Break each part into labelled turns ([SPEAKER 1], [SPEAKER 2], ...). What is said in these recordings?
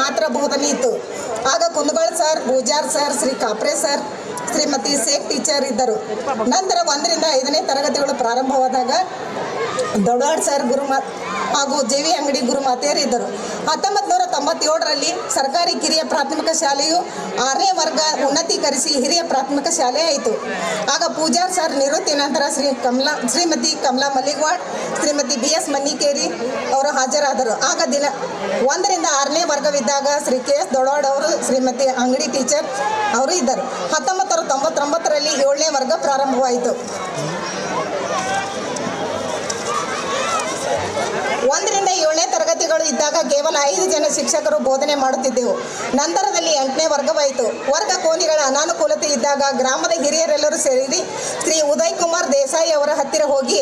[SPEAKER 1] ಮಾತ್ರ ಬೋಧನೆ ಇತ್ತು. ಆಗ Kundagol sir, Pujar sir, Shri Kapre sir, Shrimati Sheikh teacher ಇದ್ದರು. ನಂತರ 1ರಿಂದ 5ನೇ ತರಗತಿಗಳು ಪ್ರಾರಂಭವಾದಾಗ ದೊಡ್ಡವಾಡ್ ಸರ್ ಹಾಗೂ ಜೆ.ವಿ. ಅಂಗಡಿ ಗುರುಮಾತೆಯರು ಇದ್ದರು. 1997ರಲ್ಲಿ ಸರ್ಕಾರಿ ಕಿರಿಯ ಪ್ರಾಥಮಿಕ ಶಾಲೆಯು 6ನೇ ವರ್ಗ ಉನ್ನತೀಕರಿಸಿ ಹಿರಿಯ ಪ್ರಾಥಮಿಕ ಶಾಲೆ ಆಯಿತು. ಆಗ ಪೂಜಾರ್ ಸರ್ ನಿವೃತ್ತಿ ನಂತರ ಶ್ರೀಮತಿ ಕಮಲಾ ಮಲ್ಲಿಗವಾಡ್, ಶ್ರೀಮತಿ B.S. ಮನ್ನಿಕೇರಿ ಅವರು ಹಾಜರಾದರು. ಆಗ 1ರಿಂದ 6ನೇ ವರ್ಗವಿದ್ದಾಗ ಶ್ರೀ K.S. ದೊಡ್ಡವಾಡ್ ಅವರು, ಶ್ರೀಮತಿ ಅಂಗಡಿ ಟೀಚರ್ ಅವರು ಇದ್ದರು. 1999ರಲ್ಲಿ 7ನೇ ವರ್ಗ ಪ್ರಾರಂಭವಾಯಿತು. 1ರಿಂದ 7ನೇ ತರಗತಿಗಳು ಇದ್ದಾಗ ಕೇವಲ 5 ಜನ ಶಿಕ್ಷಕರು ಬೋಧನೆ ಮಾಡುತ್ತಿದ್ದೆವು. ನಂತರದಲ್ಲಿ 8ನೇ ವರ್ಗವಾಯಿತು. ವರ್ಗ ಕೋನಿಗಳ ಅನಾನುಕೂಲತೆ ಇದ್ದಾಗ ಗ್ರಾಮದ ಹಿರಿಯರೆಲ್ಲರೂ ಸೇರಿ ಶ್ರೀ ಉದಯ್ ಕುಮಾರ್ ದೇಸಾಯಿ ಅವರ ಹತ್ತಿರ ಹೋಗಿ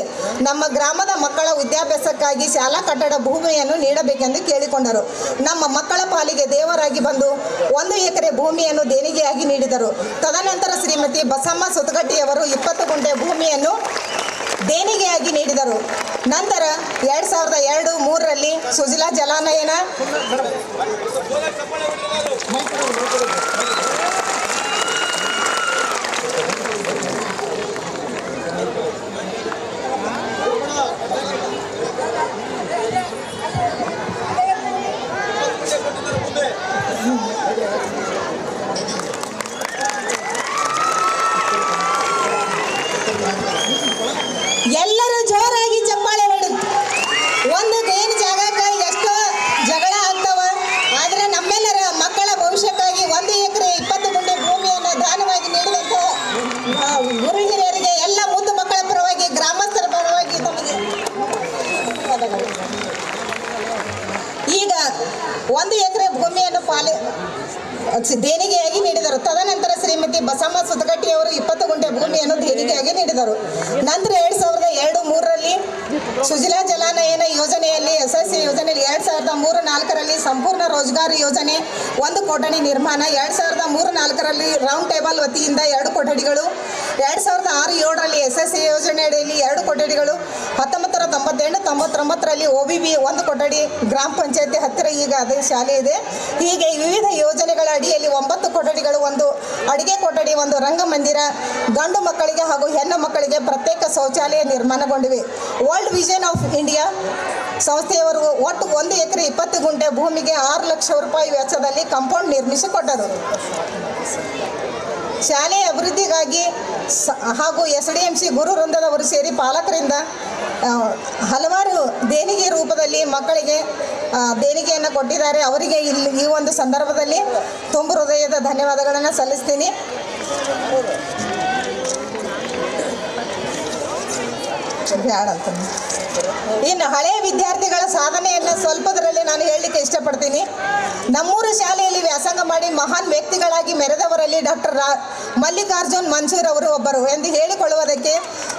[SPEAKER 1] ನಮ್ಮ ಗ್ರಾಮದ ಮಕ್ಕಳ ವಿದ್ಯಾಭ್ಯಾಸಕ್ಕಾಗಿ ಶಾಲಾ ಕಟ್ಟಡ ಭೂಮಿಯನ್ನು ನೀಡಬೇಕೆಂದು ಕೇಳಿಕೊಂಡರು. ನಮ್ಮ ಮಕ್ಕಳ ಪಾಲಿಗೆ ದೇವರಾಗಿ ಬಂದು 1 ಎಕರೆ ಭೂಮಿಯನ್ನು ದೇಣಿಗೆಯಾಗಿ ನೀಡಿದರು. ತದನಂತರ ಶ್ರೀಮತಿ ಬಸಮ್ಮ ಸುತಗಟ್ಟಿಯವರು 20 ಗುಂಟೆ ಭೂಮಿಯನ್ನು ದೇಣಿಗೆಯಾಗಿ ನೀಡಿದರು. ನಂತರ 2002-3ರಲ್ಲಿ ಸುಜಲಾ ಜಲಾನಯನ ಎಲ್ಲರೂ ಜೋರಾಗಿ ಚಪ್ಪಾಳೆ ಹೊಡಿ. ಒಂದು ಏನು ಜಾಗಕ್ಕೆ ಎಷ್ಟೋ ಜಗಳ ಆಗ್ತಾವ, ಆದರೆ ನಮ್ಮೆಲ್ಲರ ಮಕ್ಕಳ ಭವಿಷ್ಯಕ್ಕಾಗಿ 1 ಎಕರೆ 20 ಗುಂಟೆ ಭೂಮಿಯನ್ನು ದಾನವಾಗಿ ನೀಡಿದಂಥ ಗುರು ಹಿರಿಯರಿಗೆ ಎಲ್ಲ ಮುದ್ದು ಮಕ್ಕಳ ಪರವಾಗಿ, ಗ್ರಾಮಸ್ಥರ ಪರವಾಗಿ ತಮಗೆ ಈಗ 1 ಎಕರೆ ಭೂಮಿಯನ್ನು ದೇಣಿಗೆಯಾಗಿ ನೀಡಿದರು. ತದನಂತರ ಶ್ರೀಮತಿ ಬಸಮ್ಮ ಸುತಗಟ್ಟಿಯವರು 20 ಗುಂಟೆ ಭೂಮಿಯನ್ನು ದೇಣಿಗೆಯಾಗಿ ನೀಡಿದರು. ನಂತರ 2002-3ರಲ್ಲಿ ಸುಜಲಾ ಜಲಾನಯನ ಯೋಜನೆಯಲ್ಲಿ SSC ಯೋಜನೆಯಲ್ಲಿ 2003-4ರಲ್ಲಿ ಸಂಪೂರ್ಣ ರೋಜ್ಗಾರ್ ಯೋಜನೆ 1 ಕೊಠಡಿ ನಿರ್ಮಾಣ, 2003-4ರಲ್ಲಿ ರೌಂಡ್ ಟೇಬಲ್ ವತಿಯಿಂದ 2 ಕೊಠಡಿಗಳು, 2006-7ರಲ್ಲಿ SSC ಯೋಜನೆಯಡಿಯಲ್ಲಿ 2 ಕೊಠಡಿಗಳು, 1998-99ರಲ್ಲಿ OBB 1 ಕೊಠಡಿ, ಗ್ರಾಮ ಪಂಚಾಯತಿ ಹತ್ತಿರ ಈಗ ಅದೇ ಶಾಲೆ ಇದೆ. ಹೀಗೆ ವಿವಿಧ ಯೋಜನೆಗಳ ಅಡಿಯಲ್ಲಿ 9 ಕೊಠಡಿಗಳು, 1 ಅಡಿಗೆ ಕೊಠಡಿ, 1 ರಂಗಮಂದಿರ, ಗಂಡು ಮಕ್ಕಳಿಗೆ ಹಾಗೂ ಹೆಣ್ಣು ಮಕ್ಕಳಿಗೆ ಪ್ರತ್ಯೇಕ ಶೌಚಾಲಯ ನಿರ್ಮಾಣಗೊಂಡಿವೆ. ವರ್ಲ್ಡ್ ವಿಷನ್ ಆಫ್ ಇಂಡಿಯಾ ಸಂಸ್ಥೆಯವರು ಒಟ್ಟು 1 ಎಕರೆ 20 ಗುಂಟೆ ಭೂಮಿಗೆ 6 ಲಕ್ಷ ರೂಪಾಯಿ ವೆಚ್ಚದಲ್ಲಿ ಕಾಂಪೌಂಡ್ ನಿರ್ಮಿಸಿಕೊಟ್ಟರು. ಶಾಲೆಯ ಅಭಿವೃದ್ಧಿಗಾಗಿ ಹಾಗೂ SDMC ಗುರು ವೃಂದದವರು ಸೇರಿ ಪಾಲಕರಿಂದ ಹಲವಾರು ದೇಣಿಗೆ ರೂಪದಲ್ಲಿ ಮಕ್ಕಳಿಗೆ ದೇಣಿಗೆಯನ್ನು ಕೊಟ್ಟಿದ್ದಾರೆ. ಅವರಿಗೆ ಈ ಒಂದು ಸಂದರ್ಭದಲ್ಲಿ ತುಂಬ ಹೃದಯದ ಧನ್ಯವಾದಗಳನ್ನು ಸಲ್ಲಿಸ್ತೀನಿ. ಇನ್ನು ಹಳೆಯ ವಿದ್ಯಾರ್ಥಿಗಳ ಸಾಧನೆಯನ್ನು ಸ್ವಲ್ಪದರಲ್ಲಿ ನಾನು ಹೇಳಲಿಕ್ಕೆ ಇಷ್ಟಪಡ್ತೀನಿ. ನಮ್ಮೂರು ಶಾಲೆಯಲ್ಲಿ ವ್ಯಾಸಂಗ ಮಾಡಿ ಮಹಾನ್ ವ್ಯಕ್ತಿಗಳಾಗಿ ಮೆರೆದವರಲ್ಲಿ ಡಾಕ್ಟರ್ ಮಲ್ಲಿಕಾರ್ಜುನ್ ಮನ್ಸೂರ್ ಅವರು ಒಬ್ಬರು ಎಂದು ಹೇಳಿಕೊಳ್ಳುವುದಕ್ಕೆ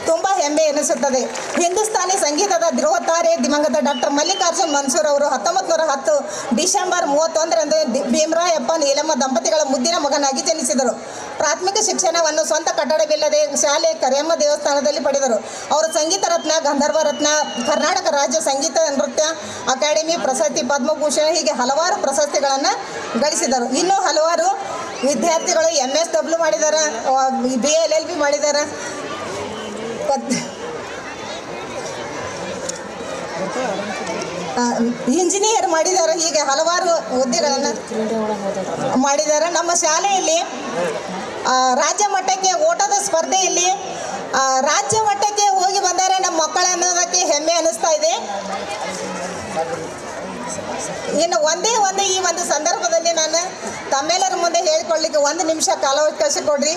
[SPEAKER 1] ತುಂಬ ಹೆಮ್ಮೆ ಎನಿಸುತ್ತದೆ. ಹಿಂದೂಸ್ತಾನಿ ಸಂಗೀತದ ಧ್ರುವತಾರೆ ದಿವಂಗತ ಡಾಕ್ಟರ್ ಮಲ್ಲಿಕಾರ್ಜುನ್ ಮನ್ಸೂರ್ ಅವರು 1910 ಡಿಸೆಂಬರ್ 31ರಂದು ಭೀಮರಾಯಪ್ಪ ನೀಲಮ್ಮ ದಂಪತಿಗಳ ಮುದ್ದಿನ ಮಗನಾಗಿ ಜನಿಸಿದರು. ಪ್ರಾಥಮಿಕ ಶಿಕ್ಷಣವನ್ನು ಸ್ವಂತ ಕಟ್ಟಡವಿಲ್ಲದೆ ಶಾಲೆ ಕರಿಯಮ್ಮ ದೇವಸ್ಥಾನದಲ್ಲಿ ಪಡೆದರು. ಅವರು ಸಂಗೀತ ರತ್ನ, ಗಂಧರ್ವ ರತ್ನ, ಕರ್ನಾಟಕ ರಾಜ್ಯ ಸಂಗೀತ ನೃತ್ಯ ಅಕಾಡೆಮಿ ಪ್ರಶಸ್ತಿ, ಪದ್ಮಭೂಷಣ ಹೀಗೆ ಹಲವಾರು ಪ್ರಶಸ್ತಿಗಳನ್ನು ಗಳಿಸಿದರು. ಇನ್ನೂ ಹಲವಾರು ವಿದ್ಯಾರ್ಥಿಗಳು MSW ಮಾಡಿದ್ದಾರೆ, BA-LLB ಮಾಡಿದ್ದಾರೆ, ಇಂಜಿನಿಯರ್ ಮಾಡಿದ್ದಾರೆ, ಹೀಗೆ ಹಲವಾರು ಹುದ್ದೆಗಳನ್ನು ಮಾಡಿದ್ದಾರೆ. ನಮ್ಮ ಶಾಲೆಯಲ್ಲಿ ರಾಜ್ಯ ಮಟ್ಟಕ್ಕೆ ಓಟದ ಸ್ಪರ್ಧೆಯಲ್ಲಿ ರಾಜ್ಯ ಮಟ್ಟಕ್ಕೆ ಹೋಗಿ ಬಂದರೆ ನಮ್ಮ ಮಕ್ಕಳು ಅನ್ನೋದಕ್ಕೆ ಹೆಮ್ಮೆ ಅನ್ನಿಸ್ತಾ ಇದೆ. ಇನ್ನು ಒಂದೇ ಈ ಒಂದು ಸಂದರ್ಭದಲ್ಲಿ ನಾನು ತಮ್ಮೆಲ್ಲರ ಮುಂದೆ ಹೇಳಿಕೊಳ್ಳಲಿಕ್ಕೆ 1 ನಿಮಿಷ ಕಾಲಾವಕಾಶ ಕೊಡ್ರಿ.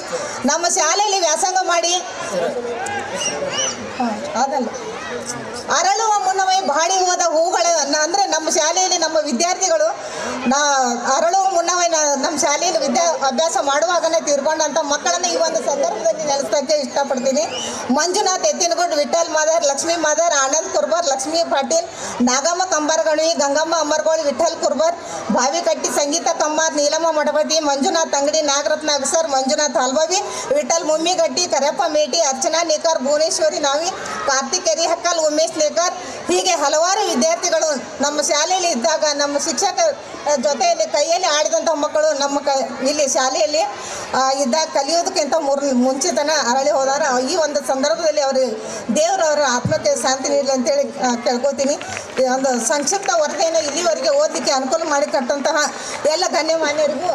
[SPEAKER 1] ನಮ್ಮ ಶಾಲೆಯಲ್ಲಿ ವ್ಯಾಸಂಗ ಮಾಡಿ ಅದಲ್ಲ ಅರಳುವ ಮುನ್ನವೇ ಬಾಡಿ ಹೋದ ಹೂಗಳ ಅಂದರೆ ನಮ್ಮ ಶಾಲೆಯಲ್ಲಿ ನಮ್ಮ ವಿದ್ಯಾರ್ಥಿಗಳು ಅರಳುವ ಮುನ್ನವೇ ರೂಪಾಯಿ ನಮ್ಮ ಶಾಲೆಯಲ್ಲಿ ಅಭ್ಯಾಸ ಮಾಡುವಾಗನೇ ತೀರ್ಕೊಂಡಂಥ ಮಕ್ಕಳನ್ನು ಈ ಒಂದು ಸಂದರ್ಭದಲ್ಲಿ ನೆಲೆಸೋಕ್ಕೆ ಇಷ್ಟಪಡ್ತೀನಿ. ಮಂಜುನಾಥ್ ಎತ್ತಿನಗುಡ್, ವಿಠಲ್ ಮಾದರ್, ಲಕ್ಷ್ಮೀ ಮಾದರ್, ಆನಂದ್ ಕುರ್ಬರ್, ಲಕ್ಷ್ಮೀ ಪಾಟೀಲ್, ನಾಗಮ್ಮ ಕಂಬಾರಗಣಿ, ಗಂಗಮ್ಮ ಅಮರ್ಗೋಳ್, ವಿಠಲ್ ಕುರ್ಬರ್, ಭಾವಿಕಟ್ಟಿ, ಸಂಗೀತ ಕಮ್ಮಾರ್, ನೀಲಮ್ಮ ಮಠಪತಿ, ಮಂಜುನಾಥ್ ಅಂಗಡಿ, ನಾಗರತ್ನ ಅಗಸರ್, ಮಂಜುನಾಥ್ ಹಲ್ಬವಿ, ವಿಠಲ್ ಮುಮ್ಮಿಗಟ್ಟಿ, ಕರೆಯಪ್ಪ ಮೇಟಿ, ಅರ್ಚನಾ ನೇಕರ್, ಭುವನೇಶ್ವರಿ ನಾವಿ, ಕಾರ್ತಿಕ್ ಎರಿಹಕ್ಕಲ್, ಉಮೇಶ್ ನೇಕರ್, ಹೀಗೆ ಹಲವಾರು ವಿದ್ಯಾರ್ಥಿಗಳು ನಮ್ಮ ಶಾಲೆಯಲ್ಲಿ ಇದ್ದಾಗ ನಮ್ಮ ಶಿಕ್ಷಕರ ಜೊತೆಯಲ್ಲಿ ಕೈಯಲ್ಲಿ ಆಡಿದಂಥ ಮಕ್ಕಳು ನಮ್ಮ ಇಲ್ಲಿ ಶಾಲೆಯಲ್ಲಿ ಇದ್ದಾಗ ಕಲಿಯೋದಕ್ಕಿಂತ ಮುಂಚಿತನ ಅರಳಿ ಹೋದಾರ. ಈ ಒಂದು ಸಂದರ್ಭದಲ್ಲಿ ಅವರು ದೇವರವರ ಆತ್ಮಕ್ಕೆ ಶಾಂತಿ ನೀಡಲಿ ಅಂತೇಳಿ ಕೇಳ್ಕೊತೀನಿ. ಒಂದು ಸಂಕ್ಷಿಪ್ತ ವರದಿಯನ್ನು ಇಲ್ಲಿವರೆಗೆ ಓದಲಿಕ್ಕೆ ಅನುಕೂಲ ಮಾಡಿಕೊಟ್ಟಂತಹ ಎಲ್ಲ ಗಣ್ಯಮಾನ್ಯರಿಗೂ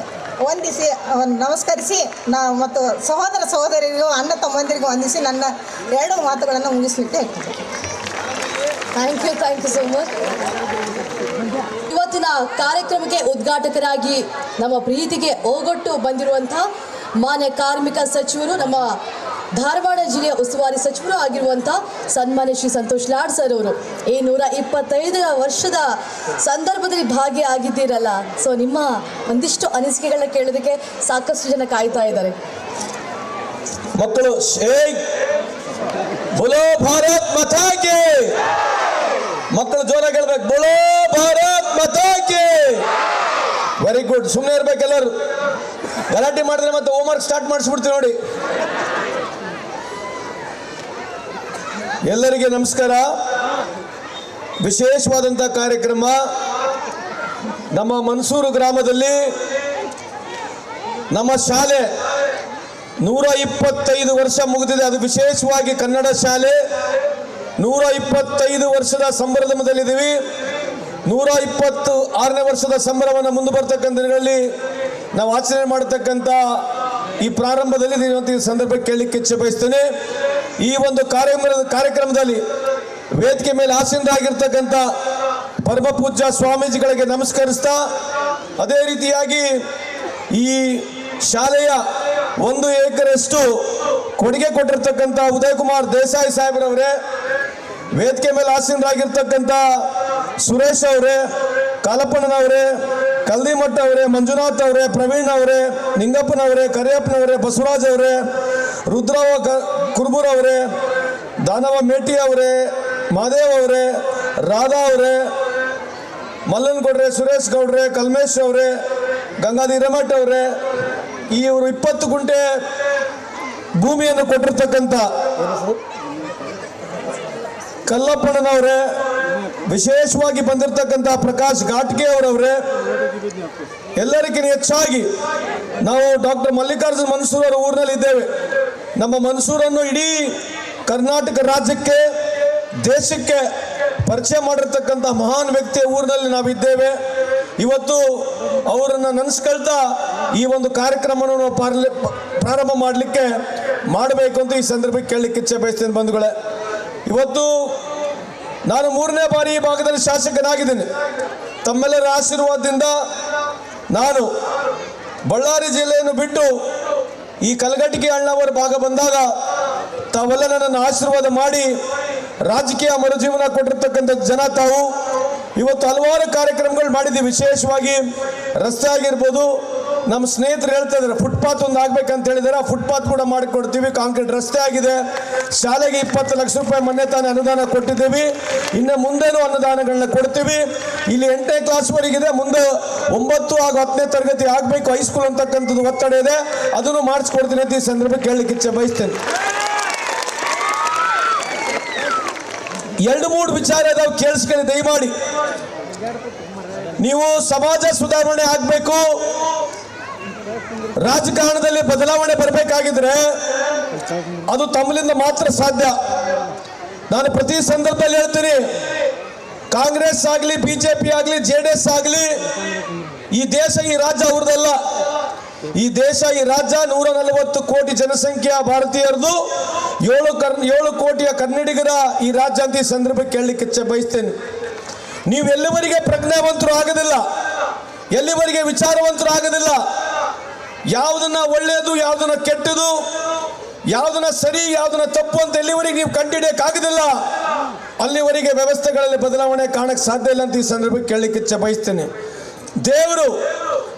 [SPEAKER 1] ವಂದಿಸಿ ನಮಸ್ಕರಿಸಿ ಮತ್ತು ಸಹೋದರ ಸಹೋದರಿಗೂ ಅಣ್ಣ ತಮ್ಮಂದಿರಿಗೂ ವಂದಿಸಿ ನನ್ನ 2 ಮಾತುಗಳನ್ನು ಮುಗಿಸಲಿಕ್ಕೆ
[SPEAKER 2] ಥ್ಯಾಂಕ್ ಯು ಸೋ ಮಚ್. ಇವತ್ತಿನ ಕಾರ್ಯಕ್ರಮಕ್ಕೆ ಉದ್ಘಾಟಕರಾಗಿ ನಮ್ಮ ಪ್ರೀತಿಗೆ ಓಗೊಟ್ಟು ಬಂದಿರುವಂತಹ ಮಾನ್ಯ ಕಾರ್ಮಿಕ ಸಚಿವರು, ನಮ್ಮ ಧಾರವಾಡ ಜಿಲ್ಲೆಯ ಉಸ್ತುವಾರಿ ಸಚಿವರು ಆಗಿರುವಂಥ ಸನ್ಮಾನ್ಯ ಶ್ರೀ ಸಂತೋಷ್ ಲಾಡ್ ಸರ್ ಅವರು ಈ 125 ವರ್ಷದ ಸಂದರ್ಭದಲ್ಲಿ ಭಾಗಿಯಾಗಿದ್ದೀರಲ್ಲ. ಸೊ ನಿಮ್ಮ ಒಂದಿಷ್ಟು ಅನಿಸಿಕೆಗಳನ್ನ ಕೇಳೋದಕ್ಕೆ ಸಾಕಷ್ಟು ಜನ ಕಾಯ್ತಾ ಇದ್ದಾರೆ.
[SPEAKER 3] ಮಕ್ಕಳು ಬೋಲೋ ಭಾರತ್ ಮಾತಾ ಕಿ, ಮಕ್ಕಳು ಜೋರಾಗಿ ಹೇಳ್ಬೇಕು, ಬೋಲೋ ಭಾರತ್ ಮಾತಾ ಕಿ. Very good. ಸುಮ್ಮನೆ ಇರ್ಬೇಕು ಎಲ್ಲರೂ. ಗಲಾಟೆ ಮಾಡಿದ್ರೆ ಮತ್ತೆ ಹೋಮ್ವರ್ಕ್ ಸ್ಟಾರ್ಟ್ ಮಾಡಿಸ್ಬಿಡ್ತೀವಿ ನೋಡಿ. ಎಲ್ಲರಿಗೆ ನಮಸ್ಕಾರ. ವಿಶೇಷವಾದಂಥ ಕಾರ್ಯಕ್ರಮ ನಮ್ಮ ಮನ್ಸೂರು ಗ್ರಾಮದಲ್ಲಿ ನಮ್ಮ ಶಾಲೆ 125 ವರ್ಷ ಮುಗಿದಿದೆ. ಅದು ವಿಶೇಷವಾಗಿ ಕನ್ನಡ ಶಾಲೆ 125 ವರ್ಷದ ಸಂಭ್ರಮದಲ್ಲಿದ್ದೀವಿ. 126ನೇ ವರ್ಷದ ಸಂಭ್ರಮವನ್ನು ಮುಂದೆ ಬರ್ತಕ್ಕಂಥ ದಿನಗಳಲ್ಲಿ ನಾವು ಆಚರಣೆ ಮಾಡತಕ್ಕಂಥ ಈ ಪ್ರಾರಂಭದಲ್ಲಿ ಈ ಸಂದರ್ಭಕ್ಕೆ ಕೇಳಲಿಕ್ಕೆ ಇಚ್ಛೆ ಬಯಸ್ತೇನೆ. ಈ ಒಂದು ಕಾರ್ಯಕ್ರಮದಲ್ಲಿ ವೇದಿಕೆ ಮೇಲೆ ಆಸೀನರಾಗಿರ್ತಕ್ಕಂಥ ಪರಮ ಪೂಜ್ಯ ಸ್ವಾಮೀಜಿಗಳಿಗೆ ನಮಸ್ಕರಿಸ್ತಾ, ಅದೇ ರೀತಿಯಾಗಿ ಈ ಶಾಲೆಯ 1 ಎಕರೆಯಷ್ಟು ಕೊಡುಗೆ ಕೊಟ್ಟಿರ್ತಕ್ಕಂಥ ಉದಯ್ ಕುಮಾರ್ ದೇಸಾಯಿ ಸಾಹೇಬ್ರವರೇ, ವೇದಿಕೆ ಮೇಲೆ ಆಸೀನರಾಗಿರ್ತಕ್ಕಂಥ ಸುರೇಶ್ ಅವರೇ, ಕಾಲಪ್ಪಣ್ಣನವರೇ, ಕಲ್ದಿಮಠ ಅವರೇ, ಮಂಜುನಾಥ್ ಅವರೇ, ಪ್ರವೀಣ್ ಅವರೇ, ನಿಂಗಪ್ಪನವರೇ, ಕರಿಯಪ್ಪನವರೇ, ಬಸವರಾಜ್ ಅವರೇ, ರುದ್ರವ ಕುರ್ಬೂರ್ ಅವರೇ, ದಾನವ ಮೇಟಿ ಅವರೇ, ಮಹಾದೇವ್ ಅವರೇ, ರಾಧಾ ಅವರೇ, ಮಲ್ಲನಗೌಡ್ರೆ, ಸುರೇಶ್ ಗೌಡ್ರೆ, ಕಲ್ಮೇಶ್ ಅವರೇ, ಗಂಗಾಧಿ ಹಿರೇಮಠ ಅವರೇ, ಇವರು 20 ಗುಂಟೆ ಭೂಮಿಯನ್ನು ಕೊಟ್ಟಿರ್ತಕ್ಕಂಥ ಕಲ್ಲಪ್ಪಣ್ಣನವರೇ, ವಿಶೇಷವಾಗಿ ಬಂದಿರತಕ್ಕಂಥ ಪ್ರಕಾಶ್ ಘಾಟ್ಗೆ ಅವರವರೇ, ಎಲ್ಲರಿಗಿಂತ ಹೆಚ್ಚಾಗಿ ನಾವು ಡಾಕ್ಟರ್ ಮಲ್ಲಿಕಾರ್ಜುನ್ ಮನ್ಸೂರ್ ಅವರ ಊರಿನಲ್ಲಿ ಇದ್ದೇವೆ. ನಮ್ಮ ಮನ್ಸೂರನ್ನು ಇಡೀ ಕರ್ನಾಟಕ ರಾಜ್ಯಕ್ಕೆ, ದೇಶಕ್ಕೆ ಪರಿಚಯ ಮಾಡಿರ್ತಕ್ಕಂಥ ಮಹಾನ್ ವ್ಯಕ್ತಿಯ ಊರಿನಲ್ಲಿ ನಾವಿದ್ದೇವೆ. ಇವತ್ತು ಅವರನ್ನು ನೆನೆಸ್ಕೊಳ್ತಾ ಈ ಒಂದು ಕಾರ್ಯಕ್ರಮವನ್ನು ನಾವು ಪ್ರಾರಂಭ ಮಾಡಬೇಕು ಅಂತ ಈ ಸಂದರ್ಭಕ್ಕೆ ಕೇಳಲಿಕ್ಕೆ ಇಚ್ಛೆ ಬಯಸ್ತೇನೆ. ಬಂಧುಗಳೇ, ಇವತ್ತು ನಾನು 3ನೇ ಬಾರಿ ಈ ಭಾಗದಲ್ಲಿ ಶಾಸಕನಾಗಿದ್ದೀನಿ. ತಮ್ಮೆಲ್ಲರ ಆಶೀರ್ವಾದದಿಂದ ನಾನು ಬಳ್ಳಾರಿ ಜಿಲ್ಲೆಯನ್ನು ಬಿಟ್ಟು ಈ ಕಲಘಟಗಿ ಅಣ್ಣವರ ಭಾಗ ಬಂದಾಗ ತಾವೆಲ್ಲ ನನ್ನನ್ನು ಆಶೀರ್ವಾದ ಮಾಡಿ ರಾಜಕೀಯ ಮರುಜೀವನ ಕೊಟ್ಟಿರ್ತಕ್ಕಂಥ ಜನ ತಾವು. ಇವತ್ತು ಹಲವಾರು ಕಾರ್ಯಕ್ರಮಗಳು ಮಾಡಿದ್ದೀವಿ. ವಿಶೇಷವಾಗಿ ರಸ್ತೆ ಆಗಿರ್ಬೋದು, ನಮ್ಮ ಸ್ನೇಹಿತರು ಹೇಳ್ತಾ ಇದ್ದಾರೆ ಫುಟ್ಪಾತ್ ಒಂದು ಆಗ್ಬೇಕಂತ ಹೇಳಿದ್ದಾರೆ. ಆ ಫುಟ್ಪಾತ್ ಕೂಡ ಮಾಡಿಕೊಡ್ತೀವಿ. ಕಾಂಕ್ರೀಟ್ ರಸ್ತೆ ಆಗಿದೆ. ಶಾಲೆಗೆ 20 ಲಕ್ಷ ರೂಪಾಯಿ ಮೊನ್ನೆ ತಾನೇ ಅನುದಾನ ಕೊಟ್ಟಿದ್ದೀವಿ. ಇನ್ನು ಮುಂದೇನೂ ಅನುದಾನಗಳನ್ನ ಕೊಡ್ತೀವಿ. ಇಲ್ಲಿ 8ನೇ ಕ್ಲಾಸ್ವರೆಗಿದೆ. ಮುಂದೆ 9 ಹಾಗೂ 10ನೇ ತರಗತಿ ಆಗಬೇಕು, ಹೈಸ್ಕೂಲ್ ಅಂತಕ್ಕಂಥದ್ದು ಒತ್ತಡ ಇದೆ. ಅದನ್ನು ಮಾಡಿಸ್ಕೊಡ್ತೀನಿ ಅಂತ ಈ ಸಂದರ್ಭಕ್ಕೆ ಕೇಳಲಿಕ್ಕೆ ಇಚ್ಛೆ ಬಯಸ್ತೇನೆ. 2-3 ವಿಚಾರ ಇದಾವೆ, ಕೇಳಿಸ್ಕೊಳ್ಳಿ ದಯಮಾಡಿ. ನೀವು ಸಮಾಜ ಸುಧಾರಣೆ ಆಗಬೇಕು, ರಾಜಕಾರಣದಲ್ಲಿ ಬದಲಾವಣೆ ಬರಬೇಕಾಗಿದ್ರೆ ಅದು ತಮ್ಮಲಿಂದ ಮಾತ್ರ ಸಾಧ್ಯ. ನಾನು ಪ್ರತಿ ಸಂದರ್ಭದಲ್ಲಿ ಹೇಳ್ತೀನಿ, ಕಾಂಗ್ರೆಸ್ ಆಗಲಿ, ಬಿಜೆಪಿ ಆಗಲಿ, JDS ಆಗಲಿ, ಈ ದೇಶ ಈ ರಾಜ್ಯ ಅವ್ರದಲ್ಲ. ಈ ದೇಶ ಈ ರಾಜ್ಯ 140 ಕೋಟಿ ಜನಸಂಖ್ಯೆಯ ಭಾರತೀಯರದು, 7 ಕೋಟಿಯ ಕನ್ನಡಿಗರ ಈ ರಾಜ್ಯ ಅಂತ ಈ ಸಂದರ್ಭಕ್ಕೆ ಕೇಳಲಿಕ್ಕೆ ಇಚ್ಛೆ ಬಯಸ್ತೇನೆ. ನೀವು ಎಲ್ಲಿವರೆಗೆ ಪ್ರಜ್ಞಾವಂತರು ಆಗೋದಿಲ್ಲ, ಎಲ್ಲಿವರೆಗೆ ವಿಚಾರವಂತರು ಆಗೋದಿಲ್ಲ, ಯಾವುದನ್ನ ಒಳ್ಳೆಯದು, ಯಾವುದನ್ನ ಕೆಟ್ಟದು, ಯಾವುದನ್ನ ಸರಿ, ಯಾವುದನ್ನ ತಪ್ಪು ಅಂತ ಎಲ್ಲಿವರೆಗೆ ನೀವು ಕಂಡುಹಿಡಿಯಕ್ಕಾಗೋದಿಲ್ಲ, ಅಲ್ಲಿವರೆಗೆ ವ್ಯವಸ್ಥೆಗಳಲ್ಲಿ ಬದಲಾವಣೆ ಕಾಣಕ್ಕೆ ಸಾಧ್ಯ ಇಲ್ಲ ಅಂತ ಈ ಸಂದರ್ಭಕ್ಕೆ ಕೇಳಲಿಕ್ಕೆ ಇಚ್ಛೆ ಬಯಸ್ತೇನೆ. ದೇವರು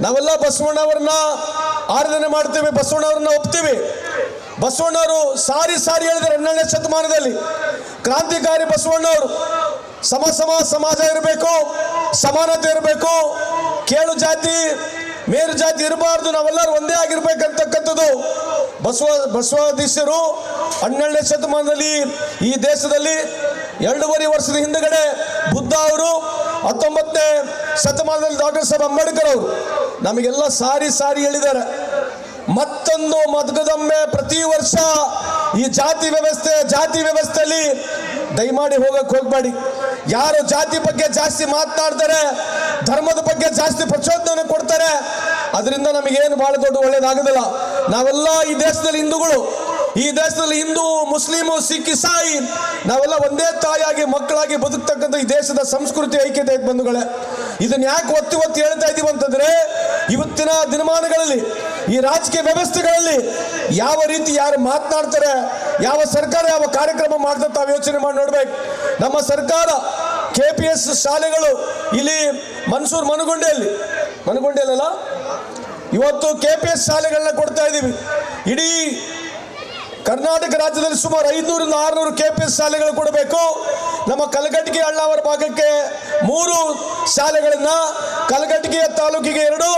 [SPEAKER 3] ನಾವೆಲ್ಲ ಬಸವಣ್ಣವ್ರನ್ನ ಆರಾಧನೆ ಮಾಡ್ತೀವಿ, ಬಸವಣ್ಣವ್ರನ್ನ ಒಪ್ತೀವಿ. ಬಸವಣ್ಣವರು ಸಾರಿ ಹೇಳಿದ್ದಾರೆ 12ನೇ ಶತಮಾನದಲ್ಲಿ. ಕ್ರಾಂತಿಕಾರಿ ಬಸವಣ್ಣವರು ಸಮಾಜ ಇರಬೇಕು, ಸಮಾನತೆ ಇರಬೇಕು, ಕೇಳು ಜಾತಿ ಮೇರು ಜಾತಿ ಇರಬಾರ್ದು, ನಾವೆಲ್ಲರೂ ಒಂದೇ ಆಗಿರ್ಬೇಕಂತಕ್ಕಂಥದ್ದು ಬಸವಾದೀಶರು 12ನೇ ಶತಮಾನದಲ್ಲಿ ಈ ದೇಶದಲ್ಲಿ 2.5 ವರ್ಷದ ಹಿಂದಗಡೆ ಬುದ್ಧ ಅವರು 19ನೇ ಶತಮಾನದಲ್ಲಿ ಡಾಕ್ಟರ್ ಸಾಹೇಬ್ ಅಂಬೇಡ್ಕರ್ ಅವರು ನಮಗೆಲ್ಲ ಸಾರಿ ಹೇಳಿದ್ದಾರೆ. ಮತ್ತೊಂದು ಮದ್ಗದೊಮ್ಮೆ ಪ್ರತಿ ವರ್ಷ ಈ ಜಾತಿ ವ್ಯವಸ್ಥೆಯಲ್ಲಿ ದಯಮಾಡಿ ಹೋಗಬೇಡಿ. ಯಾರು ಜಾತಿ ಬಗ್ಗೆ ಜಾಸ್ತಿ ಮಾತನಾಡ್ತಾರೆ, ಧರ್ಮದ ಬಗ್ಗೆ ಜಾಸ್ತಿ ಪ್ರಚೋದನೆ ಕೊಡ್ತಾರೆ, ಅದರಿಂದ ನಮಗೇನು ಬಹಳ ದೊಡ್ಡ ಒಳ್ಳೇದಾಗೋದಿಲ್ಲ. ನಾವೆಲ್ಲ ಈ ದೇಶದಲ್ಲಿ ಹಿಂದೂಗಳು, ಈ ದೇಶದಲ್ಲಿ ಹಿಂದೂ, ಮುಸ್ಲಿಮು, ಸಿಖ್, ಇಸಾಯಿ ನಾವೆಲ್ಲ ಒಂದೇ ತಾಯಿಯಾಗಿ ಮಕ್ಕಳಾಗಿ ಬದುಕ್ತಕ್ಕಂಥ ಈ ದೇಶದ ಸಂಸ್ಕೃತಿ ಐಕ್ಯತೆ ಬಂಧುಗಳೇ. ಇದನ್ನ ಯಾಕೆ ಒತ್ತಿ ಹೇಳ್ತಾ ಇದೀವಿ ಅಂತಂದ್ರೆ, ಇವತ್ತಿನ ದಿನಮಾನಗಳಲ್ಲಿ ಈ ರಾಜಕೀಯ ವ್ಯವಸ್ಥೆಗಳಲ್ಲಿ ಯಾವ ರೀತಿ ಯಾರು ಮಾತನಾಡ್ತಾರೆ, ಯಾವ ಸರ್ಕಾರ ಯಾವ ಕಾರ್ಯಕ್ರಮ ಮಾಡ್ತಾರೆ ತಾವು ಯೋಚನೆ ಮಾಡಿ ನೋಡ್ಬೇಕು. ನಮ್ಮ ಸರ್ಕಾರ KPS ಶಾಲೆಗಳು ಇಲ್ಲಿ ಮನಗುಂಡಿಯಲ್ಲ ಇವತ್ತು KPS ಶಾಲೆಗಳನ್ನ ಕೊಡ್ತಾ ಇದ್ದೀವಿ. ಇಡೀ ಕರ್ನಾಟಕ ರಾಜ್ಯದಲ್ಲಿ ಸುಮಾರು 500ರಿಂದ 600 KPS ಶಾಲೆಗಳು ಕೊಡಬೇಕು. ನಮ್ಮ ಕಲಘಟಗಿ ಅಳ್ನಾವರ ಭಾಗಕ್ಕೆ 3 ಶಾಲೆಗಳನ್ನ, ಕಲಘಟಗಿ ತಾಲೂಕಿಗೆ 2,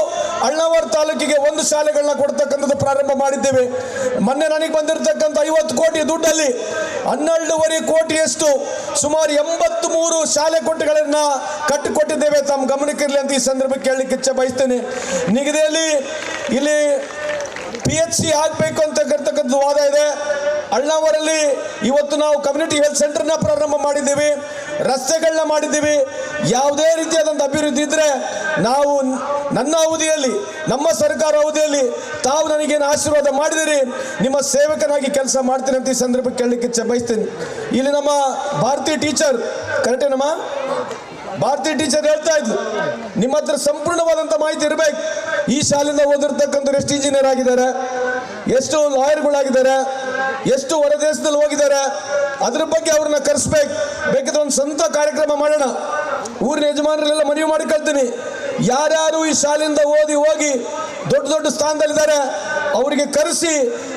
[SPEAKER 3] ಅಳ್ನಾವರ ತಾಲೂಕಿಗೆ 1 ಶಾಲೆಗಳನ್ನ ಕೊಡ್ತಕ್ಕಂಥದ್ದು ಪ್ರಾರಂಭ ಮಾಡಿದ್ದೇವೆ. ಮೊನ್ನೆ ನನಗೆ ಬಂದಿರತಕ್ಕಂಥ 50 ಕೋಟಿ ದುಡ್ಡಲ್ಲಿ 12.5 ಕೋಟಿಯಷ್ಟು ಸುಮಾರು 83 ಶಾಲೆ ಕೊಟ್ಟುಗಳನ್ನ ಕಟ್ಟಿಕೊಟ್ಟಿದ್ದೇವೆ. ತಮ್ಮ ಗಮನಕ್ಕಿರಲಿ ಅಂತ ಈ ಸಂದರ್ಭಕ್ಕೆ ಹೇಳಲಿಕ್ಕೆ ಇಚ್ಛೆ ಬಯಸ್ತೇನೆ. ನಿಗದಿಯಲ್ಲಿ ಇಲ್ಲಿ PHC ಆಗಬೇಕು ಅಂತಕ್ಕಂಥ ವಾದ ಇದೆ. ಅಳ್ನಾವರಲ್ಲಿ ಇವತ್ತು ನಾವು ಕಮ್ಯುನಿಟಿ ಹೆಲ್ತ್ ಸೆಂಟರ್ನ ಪ್ರಾರಂಭ ಮಾಡಿದ್ದೀವಿ, ರಸ್ತೆಗಳನ್ನ ಮಾಡಿದ್ದೀವಿ. ಯಾವುದೇ ರೀತಿಯಾದಂಥ ಅಭಿವೃದ್ಧಿ ಇದ್ರೆ ನಾವು ನನ್ನ ಅವಧಿಯಲ್ಲಿ, ನಮ್ಮ ಸರ್ಕಾರ ಅವಧಿಯಲ್ಲಿ ತಾವು ನನಗೇನು ಆಶೀರ್ವಾದ ಮಾಡಿದಿರಿ, ನಿಮ್ಮ ಸೇವಕನಾಗಿ ಕೆಲಸ ಮಾಡ್ತೀನಿ ಅಂತ ಈ ಸಂದರ್ಭಕ್ಕೆ ಕೇಳಲಿಕ್ಕೆ ಇಚ್ಛೆ ಬಯಸ್ತೀನಿ. ಇಲ್ಲಿ ನಮ್ಮ ಭಾರತೀಯ ಟೀಚರ್, ಕರೆಕ್ಟೇನಮ್ಮ? ಭಾರತೀಯ ಟೀಚರ್ ಹೇಳ್ತಾ ಇದ್ಲು, ನಿಮ್ಮ ಹತ್ರ ಸಂಪೂರ್ಣವಾದಂಥ ಮಾಹಿತಿ ಇರಬೇಕು. ಈ ಶಾಲೆಯಿಂದ ಓದಿರ್ತಕ್ಕಂಥವ್ರು ಎಷ್ಟು ಇಂಜಿನಿಯರ್ ಆಗಿದ್ದಾರೆ, ಎಷ್ಟು ಲಾಯರ್ಗಳಾಗಿದ್ದಾರೆ, ಎಷ್ಟು ಹೊರದೇಶದಲ್ಲಿ ಹೋಗಿದ್ದಾರೆ, ಅದ್ರ ಬಗ್ಗೆ ಅವ್ರನ್ನ ಕರೆಸ್ಬೇಕು. ಬೇಕಿದ್ರೆ ಒಂದು ಸ್ವಂತ ಕಾರ್ಯಕ್ರಮ ಮಾಡೋಣ. ಊರಿನ ಯಜಮಾನರೆಲ್ಲ ಮನವಿ ಮಾಡಿಕೊಳ್ತೀನಿ, ಯಾರ್ಯಾರು ಈ ಶಾಲೆಯಿಂದ ಹೋಗಿ ದೊಡ್ಡ ಸ್ಥಾನದಲ್ಲಿದ್ದಾರೆ ಅವರಿಗೆ ಕರೆಸಿ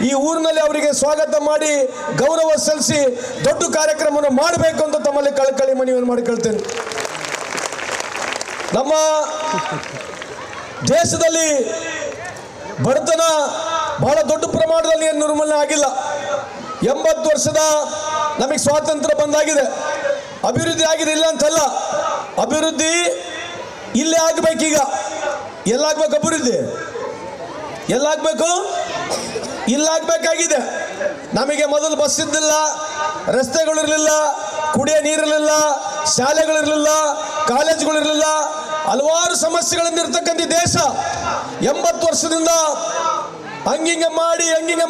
[SPEAKER 3] ಈ ಊರಿನಲ್ಲಿ ಅವರಿಗೆ ಸ್ವಾಗತ ಮಾಡಿ ಗೌರವ ಸಲ್ಲಿಸಿ ದೊಡ್ಡ ಕಾರ್ಯಕ್ರಮವನ್ನು ಮಾಡಬೇಕು ಅಂತ ತಮ್ಮಲ್ಲಿ ಕಳಕಳಿ ಮನವಿಯನ್ನು ಮಾಡಿಕೊಳ್ತೇನೆ. ನಮ್ಮ ದೇಶದಲ್ಲಿ ಬಡತನ ಬಹಳ ದೊಡ್ಡ ಪ್ರಮಾಣದಲ್ಲಿ ಏನು ನಿರ್ಮೂಲನೆ ಆಗಿಲ್ಲ. 80 ವರ್ಷದ ನಮಗೆ ಸ್ವಾತಂತ್ರ್ಯ ಬಂದಾಗಿದೆ, ಅಭಿವೃದ್ಧಿ ಆಗಿದೆ ಇಲ್ಲ ಅಂತಲ್ಲ. ಅಭಿವೃದ್ಧಿ ಇಲ್ಲೇ ಆಗಬೇಕೀಗ. ಎಲ್ಲಾಗಬೇಕು ಅಭಿವೃದ್ಧಿ? ಎಲ್ಲಾಗಬೇಕು? ಇಲ್ಲಾಗಬೇಕಾಗಿದೆ. ನಮಗೆ ಮೊದಲು ಬಸ್ ಇದ್ದಿಲ್ಲ, ರಸ್ತೆಗಳಿರಲಿಲ್ಲ, ಕುಡಿಯೋ ನೀರಿರಲಿಲ್ಲ, ಶಾಲೆಗಳಿರಲಿಲ್ಲ, ಕಾಲೇಜುಗಳಿರಲಿಲ್ಲ, ಹಲವಾರು ಸಮಸ್ಯೆಗಳಿಂದ ಇರ್ತಕ್ಕಂಥ ದೇಶ 80 ವರ್ಷದಿಂದ ಹಂಗಿಂಗೆ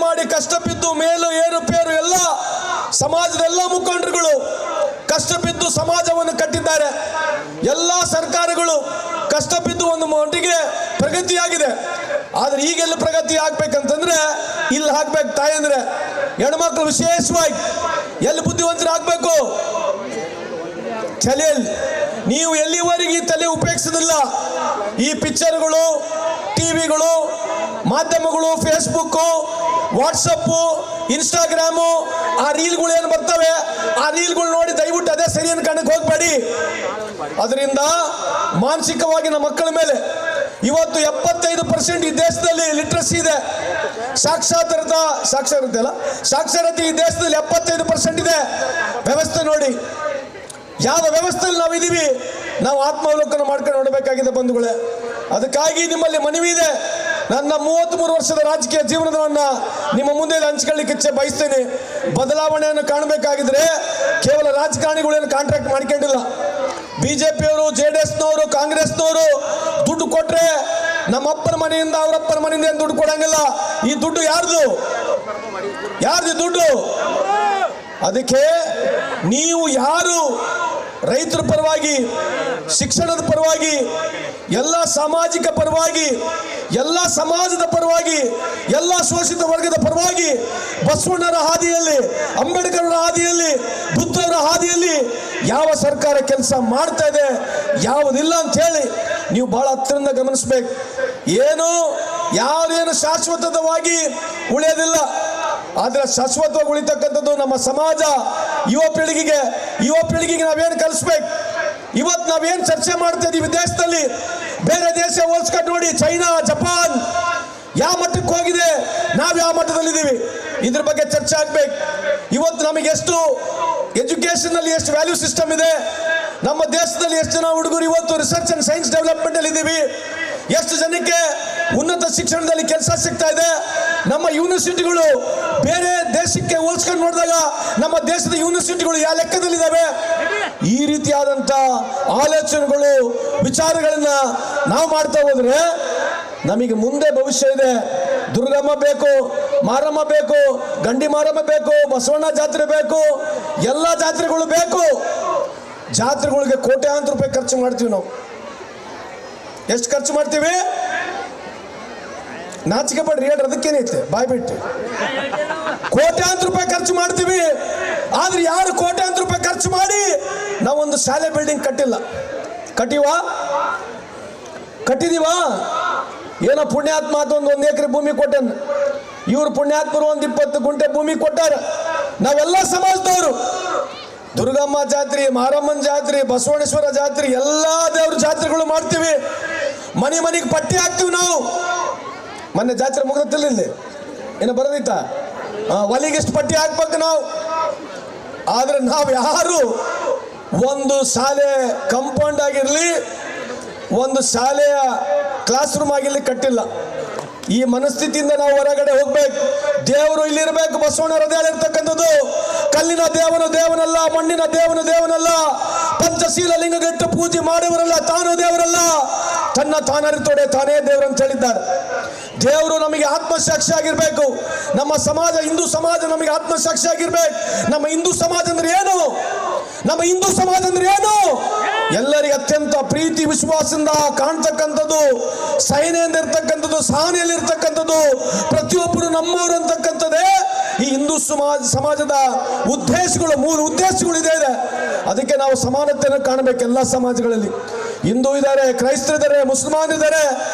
[SPEAKER 3] ಮಾಡಿ ಕಷ್ಟ ಬಿದ್ದು ಮೇಲು ಏರುಪೇರು ಎಲ್ಲ ಸಮಾಜದ ಎಲ್ಲ ಮುಖಂಡರುಗಳು ಕಷ್ಟ ಬಿದ್ದು ಸಮಾಜವನ್ನು ಕಟ್ಟಿದ್ದಾರೆ. ಎಲ್ಲ ಸರ್ಕಾರಗಳು ಕಷ್ಟ ಬಿದ್ದು ಒಂದು ಮಟ್ಟಿಗೆ ಪ್ರಗತಿಯಾಗಿದೆ. ಆದ್ರೆ ಈಗೆಲ್ಲ ಪ್ರಗತಿ ಆಗ್ಬೇಕಂತಂದ್ರೆ ಇಲ್ಲಿ ಹಾಕ್ಬೇಕು. ತಾಯಂದ್ರೆ ಹೆಣ್ಮಕ್ಳು ವಿಶೇಷವಾಗಿ ಎಲ್ಲಿ ಬುದ್ಧಿವಂತರು ಆಗ್ಬೇಕು? ತಲೆಯಲ್ಲಿ. ನೀವು ಎಲ್ಲಿವರೆಗೆ ಈ ತಲೆ ಉಪಯೋಗಿಸೋದಿಲ್ಲ, ಈ ಪಿಕ್ಚರ್ಗಳು, ಟಿವಿಗಳು, ಮಾಧ್ಯಮಗಳು, ಫೇಸ್ಬುಕ್ಕು, ವಾಟ್ಸಪ್ಪು, ಇನ್ಸ್ಟಾಗ್ರಾಮು, ಆ ರೀಲ್ಗಳು ಏನು ಬರ್ತವೆ, ಆ ರೀಲ್ಗಳು ನೋಡಿ ದಯವಿಟ್ಟು ಅದೇ ಸರಿ ಅನ್ಕಣಕ್ಕೆ ಹೋಗ್ಬೇಡಿ. ಅದರಿಂದ ಮಾನಸಿಕವಾಗಿ ನಮ್ಮ ಮಕ್ಕಳ ಮೇಲೆ ಇವತ್ತು 75% ಈ ದೇಶದಲ್ಲಿ ಲಿಟ್ರಸಿ ಇದೆ. ಸಾಕ್ಷರತೆ ಈ ದೇಶದಲ್ಲಿ 75% ಇದೆ. ವ್ಯವಸ್ಥೆ ನೋಡಿ, ಯಾವ ವ್ಯವಸ್ಥೆಯಲ್ಲಿ ನಾವು ಇದೀವಿ, ನಾವು ಆತ್ಮಾವಲೋಕನ ಮಾಡ್ಕೊಂಡು ನೋಡಬೇಕಾಗಿದೆ ಬಂಧುಗಳೇ. ಅದಕ್ಕಾಗಿ ನಿಮ್ಮಲ್ಲಿ ಮನವಿ ಇದೆ. ನನ್ನ 33 ವರ್ಷದ ರಾಜಕೀಯ ಜೀವನವನ್ನು ನಿಮ್ಮ ಮುಂದೆ ಹಂಚಿಕೊಳ್ಳಿಕ್ಕೆ ಇಚ್ಛೆ ಬಯಸ್ತೇನೆ. ಬದಲಾವಣೆಯನ್ನು ಕಾಣಬೇಕಾಗಿದ್ರೆ ಕೇವಲ ರಾಜಕಾರಣಿಗಳೇನು ಕಾಂಟ್ರಾಕ್ಟ್ ಮಾಡ್ಕೊಂಡಿಲ್ಲ. ಬಿಜೆಪಿಯವರು, JDSನವರು, ಕಾಂಗ್ರೆಸ್ನವರು ದುಡ್ಡು ಕೊಟ್ರೆ ನಮ್ಮ ಅಪ್ಪನ ಮನೆಯಿಂದ ಅವರಪ್ಪನ ಮನೆಯಿಂದ ಏನು ದುಡ್ಡು ಕೊಡಂಗಿಲ್ಲ. ಈ ದುಡ್ಡು ಯಾರ್ದು ದುಡ್ಡು? ಅದಕ್ಕೆ ನೀವು ಯಾರು ರೈತರ ಪರವಾಗಿ, ಶಿಕ್ಷಣದ ಪರವಾಗಿ, ಎಲ್ಲ ಸಾಮಾಜಿಕ ಪರವಾಗಿ, ಎಲ್ಲ ಸಮಾಜದ ಪರವಾಗಿ, ಎಲ್ಲ ಶೋಷಿತ ವರ್ಗದ ಪರವಾಗಿ, ಬಸವಣ್ಣರ ಹಾದಿಯಲ್ಲಿ, ಅಂಬೇಡ್ಕರ್ ಹಾದಿಯಲ್ಲಿ, ಬುದ್ಧರ ಹಾದಿಯಲ್ಲಿ ಯಾವ ಸರ್ಕಾರ ಕೆಲಸ ಮಾಡ್ತಾ ಇದೆ, ಯಾವುದಿಲ್ಲ ಅಂತ ಹೇಳಿ ನೀವು ಬಹಳ ಹತ್ತಿರದಿಂದ ಗಮನಿಸಬೇಕು. ಏನು ಯಾರೇನು ಶಾಶ್ವತವಾಗಿ ಉಳಿಯೋದಿಲ್ಲ. ಆದರೆ ಶಾಶ್ವತವಾಗಿ ಉಳಿತಕ್ಕಂಥದ್ದು ನಮ್ಮ ಸಮಾಜ. ಯುವ ಪೀಳಿಗೆಗೆ ನಾವೇನು ಕಲಿಸ್ಬೇಕು? ಇವತ್ತು ನಾವೇನು ಚರ್ಚೆ ಮಾಡ್ತಾ ಇದೀವಿ ದೇಶದಲ್ಲಿ, ಬೇರೆ ದೇಶ ಹೋಲ್ಸ್ಕೊಂಡು ನೋಡಿ. ಚೈನಾ, ಜಪಾನ್ ಯಾವ ಮಟ್ಟಕ್ಕೆ ಹೋಗಿದೆ, ನಾವು ಯಾವ ಮಟ್ಟದಲ್ಲಿದ್ದೀವಿ, ಇದ್ರ ಬಗ್ಗೆ ಚರ್ಚೆ ಆಗ್ಬೇಕು. ಇವತ್ತು ನಮಗೆ ಎಷ್ಟು ಎಜುಕೇಶನ್ ಅಲ್ಲಿ ಎಷ್ಟು ವ್ಯಾಲ್ಯೂ ಸಿಸ್ಟಮ್ ಇದೆ, ನಮ್ಮ ದೇಶದಲ್ಲಿ ಎಷ್ಟು ಜನ ಹುಡುಗರು ಇವತ್ತು ರಿಸರ್ಚ್ ಅಂಡ್ ಸೈನ್ಸ್ ಡೆವಲಪ್ಮೆಂಟ್ ಅಲ್ಲಿ ಇದ್ದೀವಿ, ಎಷ್ಟು ಜನಕ್ಕೆ ಉನ್ನತ ಶಿಕ್ಷಣದಲ್ಲಿ ಕೆಲಸ ಸಿಗ್ತಾ ಇದೆ. ನಮ್ಮ ಯೂನಿವರ್ಸಿಟಿಗಳು ಬೇರೆ ದೇಶಕ್ಕೆ ಹೋಲಿಸ್ಕೊಂಡು ನೋಡಿದಾಗ ನಮ್ಮ ದೇಶದ ಯೂನಿವರ್ಸಿಟಿಗಳು ಯಾವ ಲೆಕ್ಕದಲ್ಲಿದ್ದಾವೆ. ಈ ರೀತಿಯಾದಂಥ ಆಲೋಚನೆಗಳು, ವಿಚಾರಗಳನ್ನ ನಾವು ಮಾಡ್ತಾ ಹೋದ್ರೆ ನಮಗೆ ಮುಂದೆ ಭವಿಷ್ಯ ಇದೆ. ದುರ್ಗಮ್ಮ ಬೇಕು, ಮಾರಮ್ಮ ಬೇಕು, ಗಂಡಿ ಮಾರಮ್ಮ ಬೇಕು, ಬಸವಣ್ಣ ಜಾತ್ರೆ ಬೇಕು, ಎಲ್ಲ ಜಾತ್ರೆಗಳು ಬೇಕು. ಜಾತ್ರೆಗಳಿಗೆ ಕೋಟ್ಯಾಂತರ ರೂಪಾಯಿ ಖರ್ಚು ಮಾಡ್ತೀವಿ ನಾವು. ಎಷ್ಟು ಖರ್ಚು ಮಾಡ್ತೀವಿ? ನಾಚಿಕೆ ಪಡ್ರಿ, ಹೇಳ್ರಿ, ಅದಕ್ಕೇನೈತೆ ಬಾಯ್ ಬಿಟ್ಟು. ಕೋಟ್ಯಾಂತರ ರೂಪಾಯಿ ಖರ್ಚು ಮಾಡ್ತೀವಿ. ಆದ್ರೆ ಯಾರು ಕೋಟ್ಯಾಂತರ ರೂಪಾಯಿ ಖರ್ಚು ಮಾಡಿ ನಾವೊಂದು ಶಾಲೆ ಬಿಲ್ಡಿಂಗ್ ಕಟ್ಟಿದೀವಾ? ಏನೋ ಪುಣ್ಯಾತ್ಮ ಒಂದು ಎಕರೆ ಭೂಮಿ ಕೊಟ್ಟನು, ಇವ್ರು ಪುಣ್ಯಾತ್ಮರು 20 ಗುಂಟೆ ಭೂಮಿ ಕೊಟ್ಟಾರ. ನಾವೆಲ್ಲ ಸಮಾಜದವರು ದುರ್ಗಮ್ಮ ಜಾತ್ರೆ, ಮಾರಮ್ಮನ ಜಾತ್ರೆ, ಬಸವಣ್ಣೇಶ್ವರ ಜಾತ್ರೆ, ಎಲ್ಲಾ ದೇವ್ರ ಜಾತ್ರೆಗಳು ಮಾಡ್ತೀವಿ. ಮನೆಗೆ ಪಟ್ಟಿ ಹಾಕ್ತೀವಿ ನಾವು. ಮೊನ್ನೆ ಜಾತ್ರೆ ಮುಗಿದಿಲ್ಲ, ಇಲ್ಲಿ ಏನೋ ಬರೋದಿತ್ತ, ಒಲಿಗೆಷ್ಟು ಪಟ್ಟಿ ಹಾಕ್ಬೇಕು ನಾವು. ಆದ್ರೆ ನಾವು ಯಾರು ಒಂದು ಶಾಲೆ ಕಂಪೌಂಡ್ ಆಗಿರ್ಲಿ, ಒಂದು ಶಾಲೆಯ ಕ್ಲಾಸ್ ರೂಮ್ ಆಗಿರ್ಲಿ ಕಟ್ಟಿಲ್ಲ. ಈ ಮನಸ್ಥಿತಿಯಿಂದ ನಾವು ಹೊರಗಡೆ ಹೋಗ್ಬೇಕು. ದೇವರು ಇಲ್ಲಿರ್ಬೇಕು. ಬಸವಣ್ಣರ ಹೇಳಿರ್ತಕ್ಕಂಥದ್ದು, ಕಲ್ಲಿನ ದೇವನಲ್ಲ, ಮಣ್ಣಿನ ದೇವನಲ್ಲ, ಪಂಚಶೀಲ ಲಿಂಗಗೆಟ್ಟು ಪೂಜೆ ಮಾಡುವರಲ್ಲ, ತಾನು ದೇವರಲ್ಲ, ತನ್ನ ತಾನರಿತೋಡೆ ತಾನೇ ದೇವರು ಅಂತ ಹೇಳಿದ್ದಾರೆ. ದೇವರು ನಮಗೆ ಆತ್ಮಸಾಕ್ಷಿ ಆಗಿರ್ಬೇಕು. ನಮ್ಮ ಸಮಾಜ, ಹಿಂದೂ ಸಮಾಜ ನಮಗೆ ಆತ್ಮಸಾಕ್ಷಿ ಆಗಿರ್ಬೇಕು. ನಮ್ಮ ಹಿಂದೂ ಸಮಾಜ ಅಂದ್ರೆ ಏನು? ಎಲ್ಲರಿಗೆ ಅತ್ಯಂತ ಪ್ರೀತಿ ವಿಶ್ವಾಸದಿಂದ ಕಾಣ್ತಕ್ಕಂಥದ್ದು, ಸಹನೆಯಿಂದ ಇರ್ತಕ್ಕಂಥದ್ದು, ಸಹನೆಯಲ್ಲಿ ಇರ್ತಕ್ಕಂಥದ್ದು, ಪ್ರತಿಯೊಬ್ಬರು ನಮ್ಮವರು ಅಂತಕ್ಕಂಥದ್ದೇ ಈ ಹಿಂದೂ ಸಮಾಜದ ಉದ್ದೇಶಗಳು. 3 ಉದ್ದೇಶಗಳು ಇದೆ. ಅದಕ್ಕೆ ನಾವು ಸಮಾನತೆಯನ್ನು ಕಾಣಬೇಕು. ಎಲ್ಲ ಸಮಾಜಗಳಲ್ಲಿ ಹಿಂದೂ ಇದ್ದಾರೆ, ಕ್ರೈಸ್ತರಿದ್ದಾರೆ, ಮುಸಲ್ಮಾನ್ ಇದ್ದಾರೆ.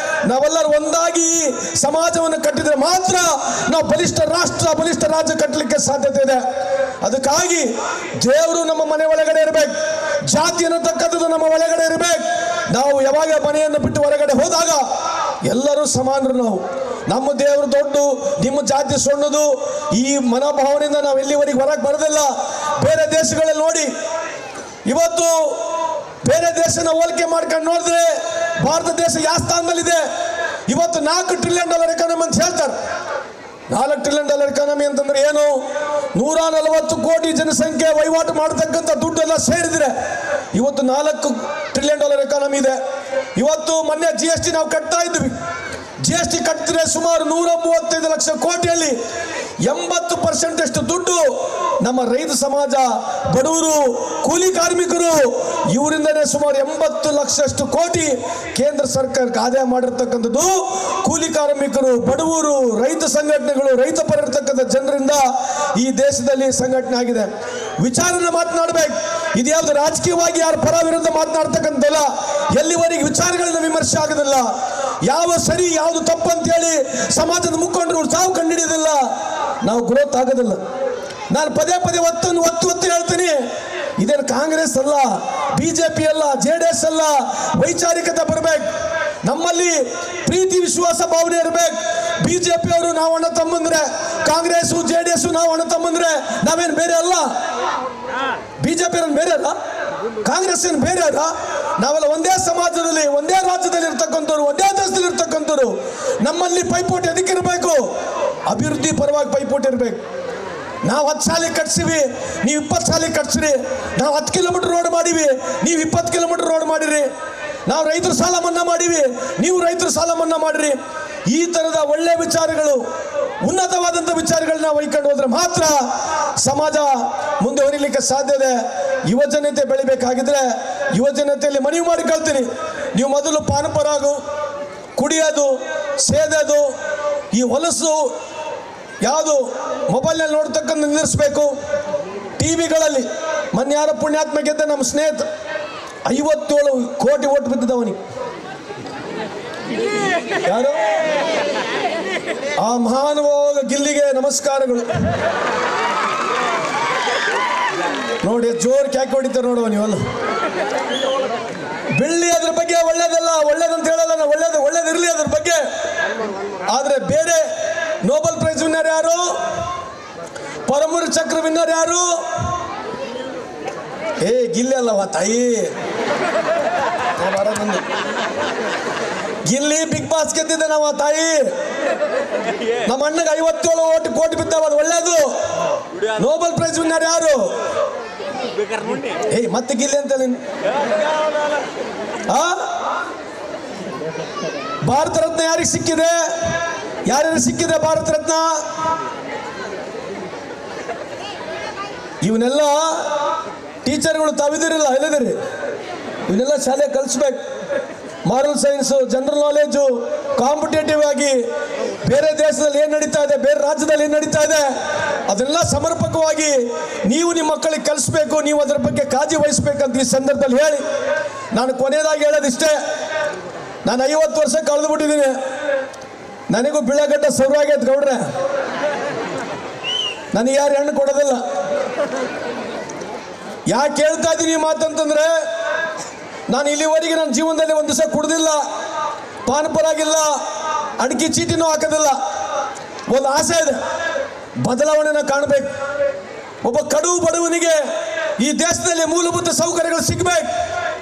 [SPEAKER 3] ನಾವೆಲ್ಲರೂ ಒಂದಾಗಿ ಸಮಾಜವನ್ನು ಕಟ್ಟಿದ್ರೆ ಮಾತ್ರ ನಾವು ಬಲಿಷ್ಠ ರಾಷ್ಟ್ರ, ಬಲಿಷ್ಠ ರಾಜ್ಯ ಕಟ್ಟಲಿಕ್ಕೆ ಸಾಧ್ಯತೆ ಇದೆ. ಅದಕ್ಕಾಗಿ ದೇವರು ನಮ್ಮ ಮನೆ ಒಳಗಡೆ ಇರಬೇಕು. ಜಾತಿ ಅನ್ನತಕ್ಕಂಥದ್ದು ನಮ್ಮ ಒಳಗಡೆ ಇರಬೇಕು. ನಾವು ಯಾವಾಗ ಮನೆಯನ್ನು ಬಿಟ್ಟು ಹೊರಗಡೆ ಹೋದಾಗ ಎಲ್ಲರೂ ಸಮಾನರು. ನಮ್ಮ ದೇವರು ದೊಡ್ಡ, ನಿಮ್ಮ ಜಾತಿ ಸಣ್ಣದು, ಈ ಮನೋಭಾವನೆಯಿಂದ ನಾವು ಎಲ್ಲಿವರೆಗೆ ಹೊರಗೆ ಬರೋದಿಲ್ಲ. ಬೇರೆ ದೇಶಗಳಲ್ಲಿ ನೋಡಿ, ಇವತ್ತು ಬೇರೆ ದೇಶನ ಹೋಲಿಕೆ ಮಾಡ್ಕೊಂಡು ನೋಡಿದ್ರೆ ಭಾರತ ದೇಶ ಯಾವ ಸ್ಥಾನದಲ್ಲಿದೆ? ಇವತ್ತು $4 ಟ್ರಿಲಿಯನ್ ಎಕಾನಮಿ ಅಂತ ಹೇಳ್ತಾರೆ. $4 ಟ್ರಿಲಿಯನ್ ಎಕಾನಮಿ ಅಂತಂದ್ರೆ ಏನು? 140 ಕೋಟಿ ಜನಸಂಖ್ಯೆ ವಹಿವಾಟು ಮಾಡತಕ್ಕಂಥ ದುಡ್ಡೆಲ್ಲ ಸೇರಿದ್ರೆ ಇವತ್ತು $4 ಟ್ರಿಲಿಯನ್ ಎಕಾನಮಿ ಇದೆ. ಇವತ್ತು ಮೊನ್ನೆ GST ನಾವು ಕಟ್ತಾ ಇದ್ವಿ. GST ಕಟ್ಟಿದ್ರೆ ಸುಮಾರು 135 ಲಕ್ಷ ಕೋಟಿಯಲ್ಲಿ 80% ಅಷ್ಟು ದುಡ್ಡು ನಮ್ಮ ರೈತ ಸಮಾಜ, ಬಡವರು, ಕೂಲಿ ಕಾರ್ಮಿಕರು, ಇವರಿಂದನೇ ಸುಮಾರು 80 ಲಕ್ಷಷ್ಟು ಕೋಟಿ ಕೇಂದ್ರ ಸರ್ಕಾರಕ್ಕೆ ಆದಾಯ ಮಾಡಿರ್ತಕ್ಕಂಥದ್ದು ಕೂಲಿ ಕಾರ್ಮಿಕರು, ಬಡವರು, ರೈತ ಸಂಘಟನೆಗಳು, ರೈತ ಪರ ಇರ್ತಕ್ಕಂಥ ಜನರಿಂದ ಈ ದೇಶದಲ್ಲಿ ಸಂಘಟನೆ ಆಗಿದೆ. ವಿಚಾರನ ಮಾತನಾಡಬೇಕು. ಇದ್ಯಾವುದು ರಾಜಕೀಯವಾಗಿ ಯಾರು ಪರ ವಿರುದ್ಧ ಮಾತನಾಡ್ತಕ್ಕಂಥಲ್ಲ. ಎಲ್ಲಿವರೆಗೆ ವಿಚಾರಗಳನ್ನ ವಿಮರ್ಶೆ ಆಗೋದಿಲ್ಲ, ಯಾವ ಸರಿ ಯಾವುದು ತಪ್ಪು ಅಂತೇಳಿ ಸಮಾಜದ ಮುಖಂಡರು ಸಾವು ಕಂಡುಹಿಡಿಯೋದಿಲ್ಲ, ನಾವು ಗ್ರೋತ್ ಆಗೋದಿಲ್ಲ. ನಾನು ಪದೇ ಒತ್ತು ಹೇಳ್ತೀನಿ, ಇದೇನು ಕಾಂಗ್ರೆಸ್ ಅಲ್ಲ, BJP ಅಲ್ಲ, JDS ಅಲ್ಲ. ವೈಚಾರಿಕತೆ ಬರಬೇಕು. ನಮ್ಮಲ್ಲಿ ಪ್ರೀತಿ ವಿಶ್ವಾಸ ಭಾವನೆ ಇರಬೇಕು. BJP ಅವರು ನಾವು ಅಣ್ಣ ತಮ್ಮಂದ್ರೆ, ಕಾಂಗ್ರೆಸ್ JDS ನಾವು ಅಣ್ಣ ತಮ್ಮಂದ್ರೆ, ನಾವೇನು ಬೇರೆ ಅಲ್ಲ. BJP ಬೇರೆ ಅಲ್ಲ, ಕಾಂಗ್ರೆಸ್ ಏನು ಬೇರೆ ಅಲ್ಲ. ನಾವೆಲ್ಲ ಒಂದೇ ಸಮಾಜದಲ್ಲಿ, ಒಂದೇ ರಾಜ್ಯದಲ್ಲಿ ಇರ್ತಕ್ಕಂಥವ್ರು, ಒಂದೇ ದೇಶದಲ್ಲಿ ಇರ್ತಕ್ಕಂಥವ್ರು. ನಮ್ಮಲ್ಲಿ ಪೈಪೋಟಿ ಅದಕ್ಕೆ ಇರಬೇಕು, ಅಭಿವೃದ್ಧಿ ಪರವಾಗಿ ಪೈಪೋಟಿ ಇರಬೇಕು. ನಾವು 10 ಶಾಲೆ ಕಟ್ಸಿವಿ, ನೀವು 20 ಶಾಲೆ ಕಟ್ಸಿರಿ. ನಾವು 10 ಕಿಲೋಮೀಟರ್ ರೋಡ್ ಮಾಡಿವಿ, ನೀವು 20 ಕಿಲೋಮೀಟರ್ ರೋಡ್ ಮಾಡಿರಿ. ನಾವು ರೈತರ ಸಾಲ ಮನ್ನಾ ಮಾಡಿವಿ, ನೀವು ರೈತರ ಸಾಲ ಮನ್ನಾ ಮಾಡಿರಿ. ಈ ತರದ ಒಳ್ಳೆ ವಿಚಾರಗಳು, ಉನ್ನತವಾದಂಥ ವಿಚಾರಗಳನ್ನ ಒಯ್ಕೊಂಡು ಹೋದ್ರೆ ಮಾತ್ರ ಸಮಾಜ ಮುಂದೆ ಹೊರಿಲಿಕ್ಕೆ ಸಾಧ್ಯ ಇದೆ. ಯುವಜನತೆ ಬೆಳಿಬೇಕಾಗಿದ್ರೆ ಯುವಜನತೆಯಲ್ಲಿ ಮನವಿ ಮಾಡಿಕೊಳ್ತೀನಿ, ನೀವು ಮೊದಲು ಪಾನಪರಾಗು, ಕುಡಿಯೋದು, ಸೇದೋದು, ಈ ಹೊಲಸು ಯಾವುದು ಮೊಬೈಲ್ನಲ್ಲಿ ನೋಡ್ತಕ್ಕಂಥ ನಿಲ್ಲಿಸಬೇಕು. ಟಿವಿಗಳಲ್ಲಿ ಮೊನ್ನೆ ಯಾರ ಪುಣ್ಯಾತ್ಮ ಗೆದ್ದ ನಮ್ಮ ಸ್ನೇಹಿತ 57 ಕೋಟಿ ಓಟ್ ಬಿದ್ದಿದ್ದವನಿಗೆ. ಯಾರು? ಆ ಮಹಾನುಭಾವ ಗಿಲ್ಲಿಗೆ ನಮಸ್ಕಾರಗಳು. ನೋಡಿ ಜೋರ್ ಕ್ಯಾಕ್ ಹೊಡಿತಾರೆ ನೋಡುವ ನೀವಲ್ಲ. ಬೆಳ್ಳಿ ಅದ್ರ ಬಗ್ಗೆ ಒಳ್ಳೇದಲ್ಲ, ಒಳ್ಳೇದಂತ ಹೇಳಲ್ಲ ನಾವು, ಒಳ್ಳೇದಿರಲಿ ಅದ್ರ ಬಗ್ಗೆ. ಆದ್ರೆ ಬೇರೆ ನೋಬೆಲ್ ಪ್ರೈಸ್ ವಿನ್ನರ್ ಯಾರು? ಪರಮವೀರ ಚಕ್ರ ವಿನ್ನರ್ ಯಾರು? ಗಿಲ್ಲಿ ಅಲ್ಲವ ತಾಯಿ, ಗಿಲ್ಲಿ ಬಿಗ್ ಬಾಸ್ ಗೆದ್ದಿದ್ದ ನಾವು ತಾಯಿ. ನಮ್ಮ ಅಣ್ಣಗೆ 57 ಕೋಟಿ ಬಿದ್ದಾವ, ಅದು ಒಳ್ಳೇದು. ನೋಬೆಲ್ ಪ್ರೈಸ್ ವಿನ್ನರ್ ಯಾರು? ಮತ್ತೆ ಗಿಲ್ಲಿ ಅಂತ ಭಾರತ ರತ್ನ ಯಾರಿಗೆ ಸಿಕ್ಕಿದೆ? ಯಾರ್ಯಾರು ಸಿಕ್ಕಿದೆ ಭಾರತ ರತ್ನ? ಇವನ್ನೆಲ್ಲ ಟೀಚರ್ಗಳು ತಾವಿದಿರಲ್ಲ, ಎಲ್ಲದಿರಿ. ಇವನ್ನೆಲ್ಲ ಶಾಲೆ ಕಲಿಸ್ಬೇಕು. Moral science, general knowledge, competitive ಆಗಿ ಬೇರೆ ದೇಶದಲ್ಲಿ ಏನು ನಡೀತಾ ಇದೆ, ಬೇರೆ ರಾಜ್ಯದಲ್ಲಿ ಏನು ನಡೀತಾ ಇದೆ, ಅದನ್ನೆಲ್ಲ ಸಮರ್ಪಕವಾಗಿ ನೀವು ನಿಮ್ಮ ಮಕ್ಕಳಿಗೆ ಕಲಿಸ್ಬೇಕು. ನೀವು ಅದರ ಬಗ್ಗೆ ಕಾಳಜಿ ವಹಿಸ್ಬೇಕಂತ ಈ ಸಂದರ್ಭದಲ್ಲಿ ಹೇಳಿ ನಾನು ಕೊನೆಯದಾಗಿ ಹೇಳೋದಿಷ್ಟೇ. ನಾನು 50 ವರ್ಷ ಕಳೆದು ಬಿಟ್ಟಿದ್ದೀನಿ. ನನಗೂ ಬಿಳಗಡ್ಡ ಸೌರಾಗೈತೆ ಗೌಡ್ರೆ. ನನಗೆ ಯಾರು ಹೆಣ್ಣು ಕೊಡೋದಿಲ್ಲ. ಯಾಕೆ ಹೇಳ್ತಾ ಇದ್ದೀನಿ ಮಾತಂತಂದ್ರೆ, ನಾನು ಇಲ್ಲಿವರೆಗೆ ನನ್ನ ಜೀವನದಲ್ಲಿ ಒಂದು ದಿವಸ ಕುಡ್ದಿಲ್ಲ, ಪಾನ್ಪರಾಗಿಲ್ಲ, ಅಡಿಕೆ ಚೀಟಿನೂ ಹಾಕೋದಿಲ್ಲ. ಒಂದು ಆಸೆ ಇದೆ, ಬದಲಾವಣೆನ ಕಾಣಬೇಕು. ಒಬ್ಬ ಕಡು ಬಡವನಿಗೆ ಈ ದೇಶದಲ್ಲಿ ಮೂಲಭೂತ ಸೌಕರ್ಯಗಳು ಸಿಗಬೇಕು.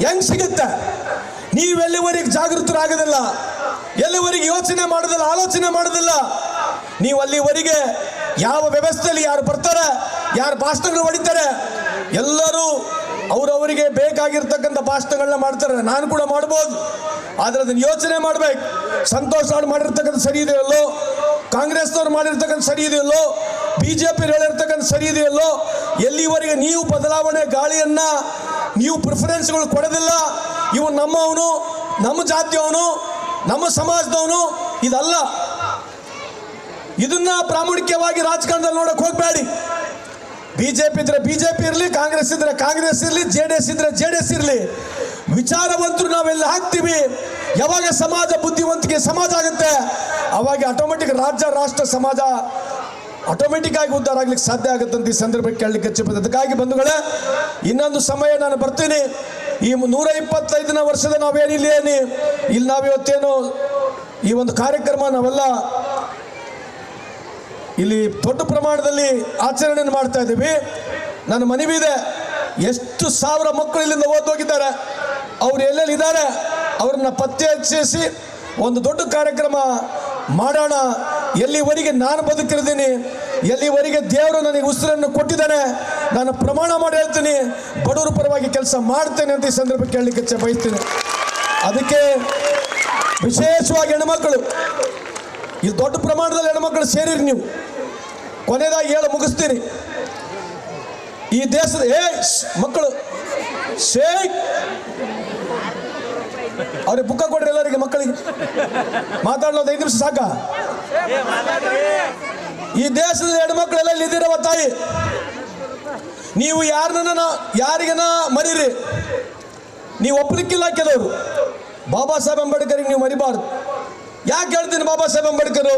[SPEAKER 3] ಹೆಂಗ್ ಸಿಗುತ್ತೆ? ನೀವೆಲ್ಲಿವರೆಗೆ ಜಾಗೃತರಾಗೋದಿಲ್ಲ, ಎಲ್ಲಿವರೆಗೆ ಯೋಚನೆ ಮಾಡೋದಿಲ್ಲ, ಆಲೋಚನೆ ಮಾಡೋದಿಲ್ಲ, ನೀವು ಅಲ್ಲಿವರೆಗೆ ಯಾವ ವ್ಯವಸ್ಥೆಯಲ್ಲಿ ಯಾರು ಬರ್ತಾರೆ, ಯಾರು ಭಾಷಣಗಳು ಹೊಡಿತಾರೆ, ಎಲ್ಲರೂ ಅವರವರಿಗೆ ಬೇಕಾಗಿರ್ತಕ್ಕಂಥ ಭಾಷಣಗಳನ್ನ ಮಾಡ್ತಾರೆ. ನಾನು ಕೂಡ ಮಾಡ್ಬೋದು, ಆದರೆ ಅದನ್ನು ಯೋಚನೆ ಮಾಡ್ಬೇಕು. ಸಂತೋಷ್ ಅವ್ರು ಮಾಡಿರ್ತಕ್ಕಂಥ ಸರಿ ಇದೆಯಲ್ಲೋ, ಕಾಂಗ್ರೆಸ್ನವ್ರು ಮಾಡಿರ್ತಕ್ಕಂಥ ಸರಿ ಇದೆಯಲ್ಲೋ, BJP ಹೇಳಿರ್ತಕ್ಕಂಥ ಸರಿ ಇದೆಯಲ್ಲೋ, ಎಲ್ಲಿವರೆಗೆ ನೀವು ಬದಲಾವಣೆ ಗಾಳಿಯನ್ನ ನೀವು ಪ್ರಿಫರೆನ್ಸ್ಗಳು ಕೊಡೋದಿಲ್ಲ. ಇವು ನಮ್ಮವನು, ನಮ್ಮ ಜಾತಿಯವನು, ನಮ್ಮ ಸಮಾಜದವನು, ಇದಲ್ಲ. ಇದನ್ನ ಪ್ರಾಮಾಣಿಕವಾಗಿ ರಾಜಕಾರಣದಲ್ಲಿ ನೋಡಕ್ ಹೋಗ್ಬೇಡಿ. BJP ಇದ್ರೆ BJP ಇರಲಿ, ಕಾಂಗ್ರೆಸ್ ಇದ್ರೆ ಕಾಂಗ್ರೆಸ್ ಇರಲಿ, JDS ಇದ್ರೆ JDS ಇರಲಿ, ವಿಚಾರವಂತರು ನಾವೆಲ್ಲ ಹಾಕ್ತೀವಿ. ಯಾವಾಗ ಸಮಾಜ ಬುದ್ಧಿವಂತಿಕೆ ಸಮಾಜ ಆಗುತ್ತೆ, ಅವಾಗ ಆಟೋಮೆಟಿಕ್ ರಾಜ್ಯ, ರಾಷ್ಟ್ರ, ಸಮಾಜ ಆಟೋಮೆಟಿಕ್ ಆಗಿ ಉದ್ಧಾರ ಆಗ್ಲಿಕ್ಕೆ ಸಾಧ್ಯ ಆಗುತ್ತೆ ಅಂತ ಈ ಸಂದರ್ಭಕ್ಕೆ ಕೇಳಲಿಕ್ಕೆ ಇಚ್ಛೆಪಡ್ತೀನಿ. ಅದಕ್ಕಾಗಿ ಬಂಧುಗಳೇ, ಇನ್ನೊಂದು ಸಮಯ ನಾನು ಬರ್ತೀನಿ. ಈ 125ನೇ ವರ್ಷದ ಇಲ್ಲಿ ನಾವಿವತ್ತೇನು ಈ ಒಂದು ಕಾರ್ಯಕ್ರಮ ನಾವೆಲ್ಲ ಇಲ್ಲಿ ದೊಡ್ಡ ಪ್ರಮಾಣದಲ್ಲಿ ಆಚರಣೆಯನ್ನು ಮಾಡ್ತಾ ಇದ್ದೀವಿ. ನನ್ನ ಮನವಿ ಇದೆ, ಎಷ್ಟು ಸಾವಿರ ಮಕ್ಕಳು ಇಲ್ಲಿಂದ ಓದೋಗಿದ್ದಾರೆ, ಅವ್ರು ಎಲ್ಲೆಲ್ಲಿ ಇದ್ದಾರೆ ಅವ್ರನ್ನ ಪತ್ತೆ ಹಚ್ಚಿಸಿ ಒಂದು ದೊಡ್ಡ ಕಾರ್ಯಕ್ರಮ ಮಾಡೋಣ. ಎಲ್ಲಿವರೆಗೆ ನಾನು ಬದುಕಿರ್ತೀನಿ, ಎಲ್ಲಿವರೆಗೆ ದೇವರು ನನಗೆ ಉಸಿರನ್ನು ಕೊಟ್ಟಿದ್ದಾನೆ, ನಾನು ಪ್ರಮಾಣ ಮಾಡಿ ಹೇಳ್ತೀನಿ, ಬಡವರ ಪರವಾಗಿ ಕೆಲಸ ಮಾಡ್ತೇನೆ ಅಂತ ಈ ಸಂದರ್ಭಕ್ಕೆ ಕೇಳಲಿಕ್ಕೆ ಇಚ್ಛೆ ಬಯಸ್ತೀನಿ. ಅದಕ್ಕೆ ವಿಶೇಷವಾಗಿ ಹೆಣ್ಮಕ್ಳು, ಈ ದೊಡ್ಡ ಪ್ರಮಾಣದಲ್ಲಿ ಹೆಣ್ಮಕ್ಳು ಸೇರಿರಿ. ನೀವು ಕೊನೆಯದಾಗಿ ಹೇಳಿ ಮುಗಿಸ್ತೀನಿ. ಈ ದೇಶದ ಮಕ್ಕಳು ಶೇಖ್ ಅವ್ರಿಗೆ ಬುಕ್ಕ ಕೊಡ್ರಿ, ಎಲ್ಲರಿಗೆ ಮಕ್ಕಳಿಗೆ ಮಾತಾಡೋದು 5 ನಿಮಿಷ ಸಾಕ. ಈ ದೇಶದ ಹೆಣ್ಮಕ್ಳೆಲ್ಲ ಇಲ್ಲಿದ್ದೀರವ ತಾಯಿ, ನೀವು ಯಾರಿಗನ ಮರೀರಿ, ನೀವು ಒಪ್ಪಲಿಕ್ಕಿಲ್ಲ. ಕೆಲವರು ಬಾಬಾ ಸಾಹೇಬ್ ಅಂಬೇಡ್ಕರ್ಗೆ ನೀವು ಮರಿಬಾರ್ದು. ಯಾಕೆ ಹೇಳ್ತೀನಿ ಬಾಬಾ ಸಾಹೇಬ್ ಅಂಬೇಡ್ಕರ್?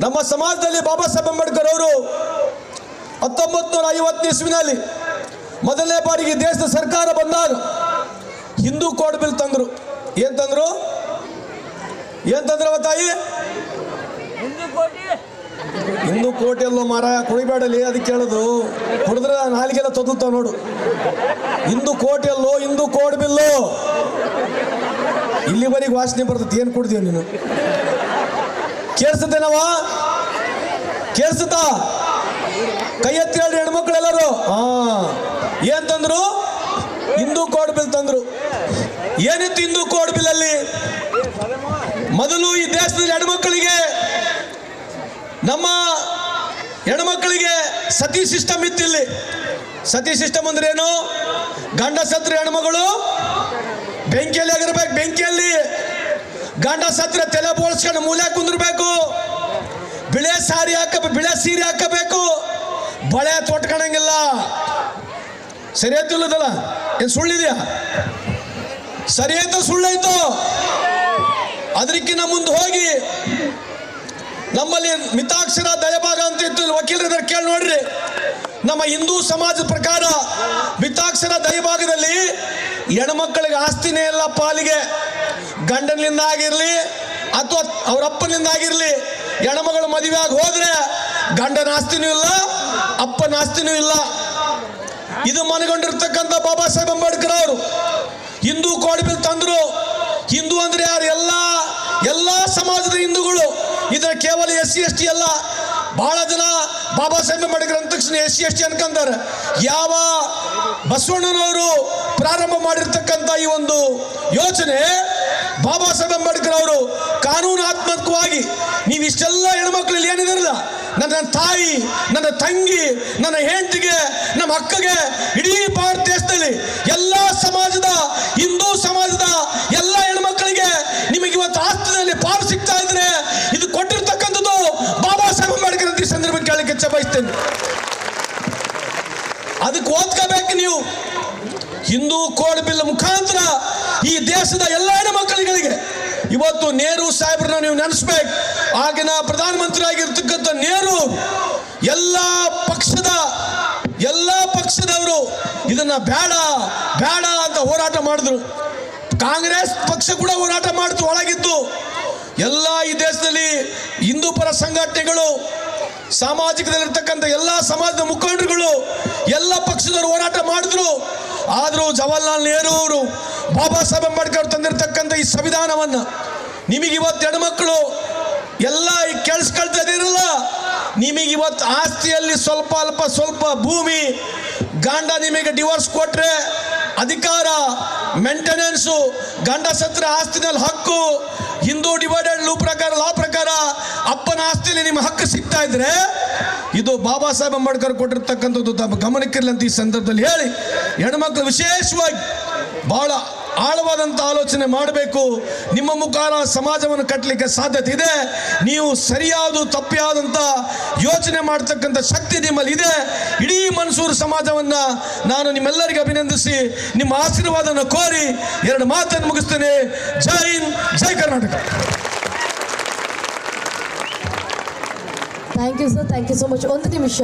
[SPEAKER 3] ನಮ್ಮ ಸಮಾಜದಲ್ಲಿ ಬಾಬಾ ಸಾಹೇಬ್ ಅಂಬೇಡ್ಕರ್ ಅವರು 1950 ಇಸ್ವಿನಲ್ಲಿ ಮೊದಲನೇ ಬಾರಿಗೆ ದೇಶದ ಸರ್ಕಾರ ಬಂದಾಗ ಹಿಂದೂ ಕೋಡ್ ಬಿಲ್ ತಂದ್ರು. ಏನ್ ತಂದ್ರು ತಾಯಿ? ಹಿಂದೂ ಕೋಟಿ ಎಲ್ಲೋ ಮಾರಾಯ, ಕುಡಿಬೇಡಲಿ, ಅದಕ್ಕೆ ಹೇಳೋದು. ಕುಡಿದ್ರೆ ನಾಲಿಗೆಲ್ಲ ತೊದಲ್ತಾವ ನೋಡು. ಹಿಂದೂ ಕೋಟಿ ಎಲ್ಲೋ, ಹಿಂದೂ ಕೋಡ್ ಬಿಲ್ಲು. ಇಲ್ಲಿವರೆಗೆ ವಾಸನೆ ಬರ್ತದೆ. ಏನು ಕುಡ್ದೀವ ನೀನು? ಕೇಳಿಸುತ್ತೇನವ? ಕೇಳಿಸುತ್ತಾ? ಕೈ ಎತ್ತಿ ಹೇಳ್ರಿ ಹೆಣ್ಮಕ್ಳೆಲ್ಲರೂ. ಏನ್ ತಂದ್ರು? ಹಿಂದೂ ಕೋಡ್ ಬಿಲ್ ತಂದ್ರು. ಏನಿತ್ತು ಹಿಂದೂ ಕೋಡ್ ಬಿಲ್ ಅಲ್ಲಿ? ಮೊದಲು ಈ ದೇಶದಲ್ಲಿ ಹೆಣ್ಮಕ್ಕಳಿಗೆ, ನಮ್ಮ ಹೆಣ್ಮಕ್ಕಳಿಗೆ ಸತಿ ಸಿಸ್ಟಮ್ ಇತ್ತಿಲ್ಲಿ. ಸತಿ ಸಿಸ್ಟಮ್ ಅಂದ್ರೆ ಏನು? ಗಂಡ ಸತ್ರ ಹೆಣ್ಮಗಳು ಬೆಂಕಿಯಲ್ಲಿ ಆಗಿರ್ಬೇಕು. ಬೆಂಕಿಯಲ್ಲಿ ಗಂಡ ಸತ್ರ ತಲೆ ಬೋಳ್ಸ್ಕೊಂಡು ಮೂಲೆ ಕುಂದಿರ್ಬೇಕು. ಬಿಳೆ ಸೀರೆ ಹಾಕಬೇಕು. ಬಳೆ ತೊಟ್ಕೊಳಂಗಿಲ್ಲ. ಸರಿ ಆಯ್ತಿಲ್ಲದಲ್ಲ? ಏನು ಸುಳ್ಳಿದ್ಯಾ? ಸರಿ ಆಯ್ತು ಸುಳ್ಳಾಯ್ತು? ಅದಕ್ಕಿಂತ ಮುಂದೆ ಹೋಗಿ ನಮ್ಮಲ್ಲಿ ಮಿತಾಕ್ಷರ ದಯಭಾಗ ಅಂತ ಇತ್ತು, ವಕೀಲರ ಕೇಳಿ ನೋಡ್ರಿ. ನಮ್ಮ ಹಿಂದೂ ಸಮಾಜದ ಪ್ರಕಾರ ಮಿತಾಕ್ಷರ ದಯಭಾಗದಲ್ಲಿ ಹೆಣ್ಮಕ್ಕಳಿಗೆ ಆಸ್ತಿನೇ ಇಲ್ಲ ಪಾಲಿಗೆ. ಗಂಡನಿಂದ ಆಗಿರಲಿ ಅಥವಾ ಅವ್ರ ಅಪ್ಪನಿಂದ ಆಗಿರಲಿ, ಹೆಣ್ಮಗಳು ಮದುವೆ ಆಗಿ ಹೋದ್ರೆ ಗಂಡನ ಆಸ್ತಿನೂ ಇಲ್ಲ, ಅಪ್ಪನ ಆಸ್ತಿನೂ ಇಲ್ಲ. ಇದು ಮನಗೊಂಡಿರ್ತಕ್ಕಂಥ ಬಾಬಾ ಸಾಹೇಬ್ ಅಂಬೇಡ್ಕರ್ ಅವರು ಹಿಂದೂ ಕೋಡ್ ಬಿಲ್ ತಂದ್ರು. ಹಿಂದೂ ಅಂದ್ರೆ ಯಾರು? ಎಲ್ಲ ಸಮಾಜದ ಹಿಂದೂಗಳು. ಇದರ ಕೇವಲ SC/ST ಅಲ್ಲ. ಬಹಳ ಜನ ಬಾಬಾ ಸಾಹೇಬ್ ಅಂಬೇಡ್ಕರ್ ಅಂದ ತಕ್ಷಣ SC/ST ಅನ್ಕೊಂತಾರೆ. ಯಾವ ಬಸವಣ್ಣನವರು ಪ್ರಾರಂಭ ಮಾಡಿರ್ತಕ್ಕಂಥ ಈ ಒಂದು ಯೋಚನೆ ಬಾಬಾ ಸಾಹೇಬ್ ಅಂಬೇಡ್ಕರ್ ಅವರು ಕಾನೂನಾತ್ಮಕವಾಗಿ ನೀವು ಇಷ್ಟೆಲ್ಲ ಹೆಣ್ಮಕ್ಳಲ್ಲಿ ಏನಿದಿರಲ್ಲ, ನನ್ನ ತಾಯಿ, ನನ್ನ ತಂಗಿ, ನನ್ನ ಹೆಂಡತಿಗೆ, ನಮ್ಮ ಅಕ್ಕಗೆ, ಇಡೀ ಭಾರತ ದೇಶದಲ್ಲಿ ಎಲ್ಲ ಸಮಾಜದ, ಹಿಂದೂ ಸಮಾಜದ ಎಲ್ಲ ಹೆಣ್ಮಕ್ಳಿಗೆ ನಿಮಗೆ ಇವತ್ತು ಆಸ್ತಿನಲ್ಲಿ ಪಾಲು ಸಿಗ್ತಾ ಇದ್ರೆ ಇದು ಕೊಟ್ಟಿರ್ತಕ್ಕಂಥದ್ದು ಬಾಬಾ ಸಾಹೇಬ್ ಅಂಬೇಡ್ಕರ್ ಅಂತ ಈ ಸಂದರ್ಭಕ್ಕೆ ಕೇಳಲಿಕ್ಕೆ ಇಚ್ಛೆ ಬಯಸ್ತೇನೆ. ಅದಕ್ಕೆ ಓದ್ಕೋಬೇಕು ನೀವು. ಹಿಂದೂ ಕೋಡ್ ಬಿಲ್ ಮುಖಾಂತರ ಈ ದೇಶದ ಎಲ್ಲ ಹೆಣ್ಮಕ್ಕಳಿಗೆ ಇವತ್ತು ನೆಹರು ಸಾಹೇಬ್ರನ್ನ ನೀವು ನೆನೆಸ್ಬೇಕು. ಆಗಿನ ಪ್ರಧಾನಮಂತ್ರಿ ಆಗಿರ್ತಕ್ಕಂಥ ನೆಹರು ಎಲ್ಲ ಪಕ್ಷದವರು ಇದನ್ನ ಬೇಡ ಅಂತ ಹೋರಾಟ ಮಾಡಿದ್ರು. ಕಾಂಗ್ರೆಸ್ ಪಕ್ಷ ಕೂಡ ಹೋರಾಟ ಮಾಡಿತು ಒಳಗಿದ್ದು. ಎಲ್ಲ ಈ ದೇಶದಲ್ಲಿ ಹಿಂದೂ ಪರ ಸಂಘಟನೆಗಳು, ಸಾಮಾಜಿಕದಲ್ಲಿರ್ತಕ್ಕಂಥ ಎಲ್ಲ ಸಮಾಜದ ಮುಖಂಡರುಗಳು, ಎಲ್ಲ ಪಕ್ಷದವರು ಹೋರಾಟ ಮಾಡಿದ್ರು. ಆದರೂ ಜವಾಹರ್ಲಾಲ್ ನೆಹರು ಅವರು ಬಾಬಾ ಸಾಹೇಬ್ ಅಂಬೇಡ್ಕರ್ ತಂದಿರತಕ್ಕಂಥ ಈ ಸಂವಿಧಾನವನ್ನ ನಿಮಗಿವತ್ತು ಹೆಣ್ಮಕ್ಳು ಎಲ್ಲ ಕೇಳಿಸ್ಕೊಳ್ತಾ ಇದಿರಲ್ಲ, ನಿಮಗಿವತ್ತು ಆಸ್ತಿಯಲ್ಲಿ ಸ್ವಲ್ಪ ಭೂಮಿ, ಗಂಡ ನಿಮಗೆ ಡಿವೋರ್ಸ್ ಕೊಟ್ರೆ ಅಧಿಕಾರ, ಮೇಂಟೆನೆನ್ಸು, ಗಂಡ ಸತ್ರ ಆಸ್ತಿನಲ್ಲಿ ಹಕ್ಕು, ಹಿಂದೂ ಡಿವೈಡೆಡ್ ಲಾ ಪ್ರಕಾರ ಅಪ್ಪನ ಆಸ್ತಿಯಲ್ಲಿ ನಿಮ್ಮ ಹಕ್ಕು ಸಿಗ್ತಾ ಇದ್ರೆ ಇದು ಬಾಬಾ ಸಾಹೇಬ್ ಅಂಬೇಡ್ಕರ್ ಕೊಟ್ಟಿರ್ತಕ್ಕಂಥದ್ದು ತಮ್ಮ ಗಮನಕ್ಕಿರಲಿ ಅಂತ ಈ ಸಂದರ್ಭದಲ್ಲಿ ಹೇಳಿ, ಹೆಣ್ಮಕ್ಳು ವಿಶೇಷವಾಗಿ ಬಹಳ ಆಳವಾದಂಥ ಆಲೋಚನೆ ಮಾಡಬೇಕು. ನಿಮ್ಮ ಮುಖಾಂತರ ಸಮಾಜವನ್ನು ಕಟ್ಟಲಿಕ್ಕೆ ಸಾಧ್ಯತೆ ಇದೆ. ನೀವು ಸರಿಯಾದ ತಪ್ಪಿಯಾದಂಥ ಯೋಚನೆ ಮಾಡ್ತಕ್ಕಂಥ ಶಕ್ತಿ ನಿಮ್ಮಲ್ಲಿ ಇದೆ. ಇಡೀ ಮನ್ಸೂರು ಸಮಾಜವನ್ನು ನಾನು ನಿಮ್ಮೆಲ್ಲರಿಗೆ ಅಭಿನಂದಿಸಿ ನಿಮ್ಮ ಆಶೀರ್ವಾದವನ್ನು ಕೋರಿ 2 ಮಾತನ್ನು ಮುಗಿಸ್ತೇನೆ. ಜೈ ಹಿಂದ್, ಜೈ Karnataka.
[SPEAKER 2] Thank you sir, thank you so much. ಒಂದು ನಿಮಿಷ,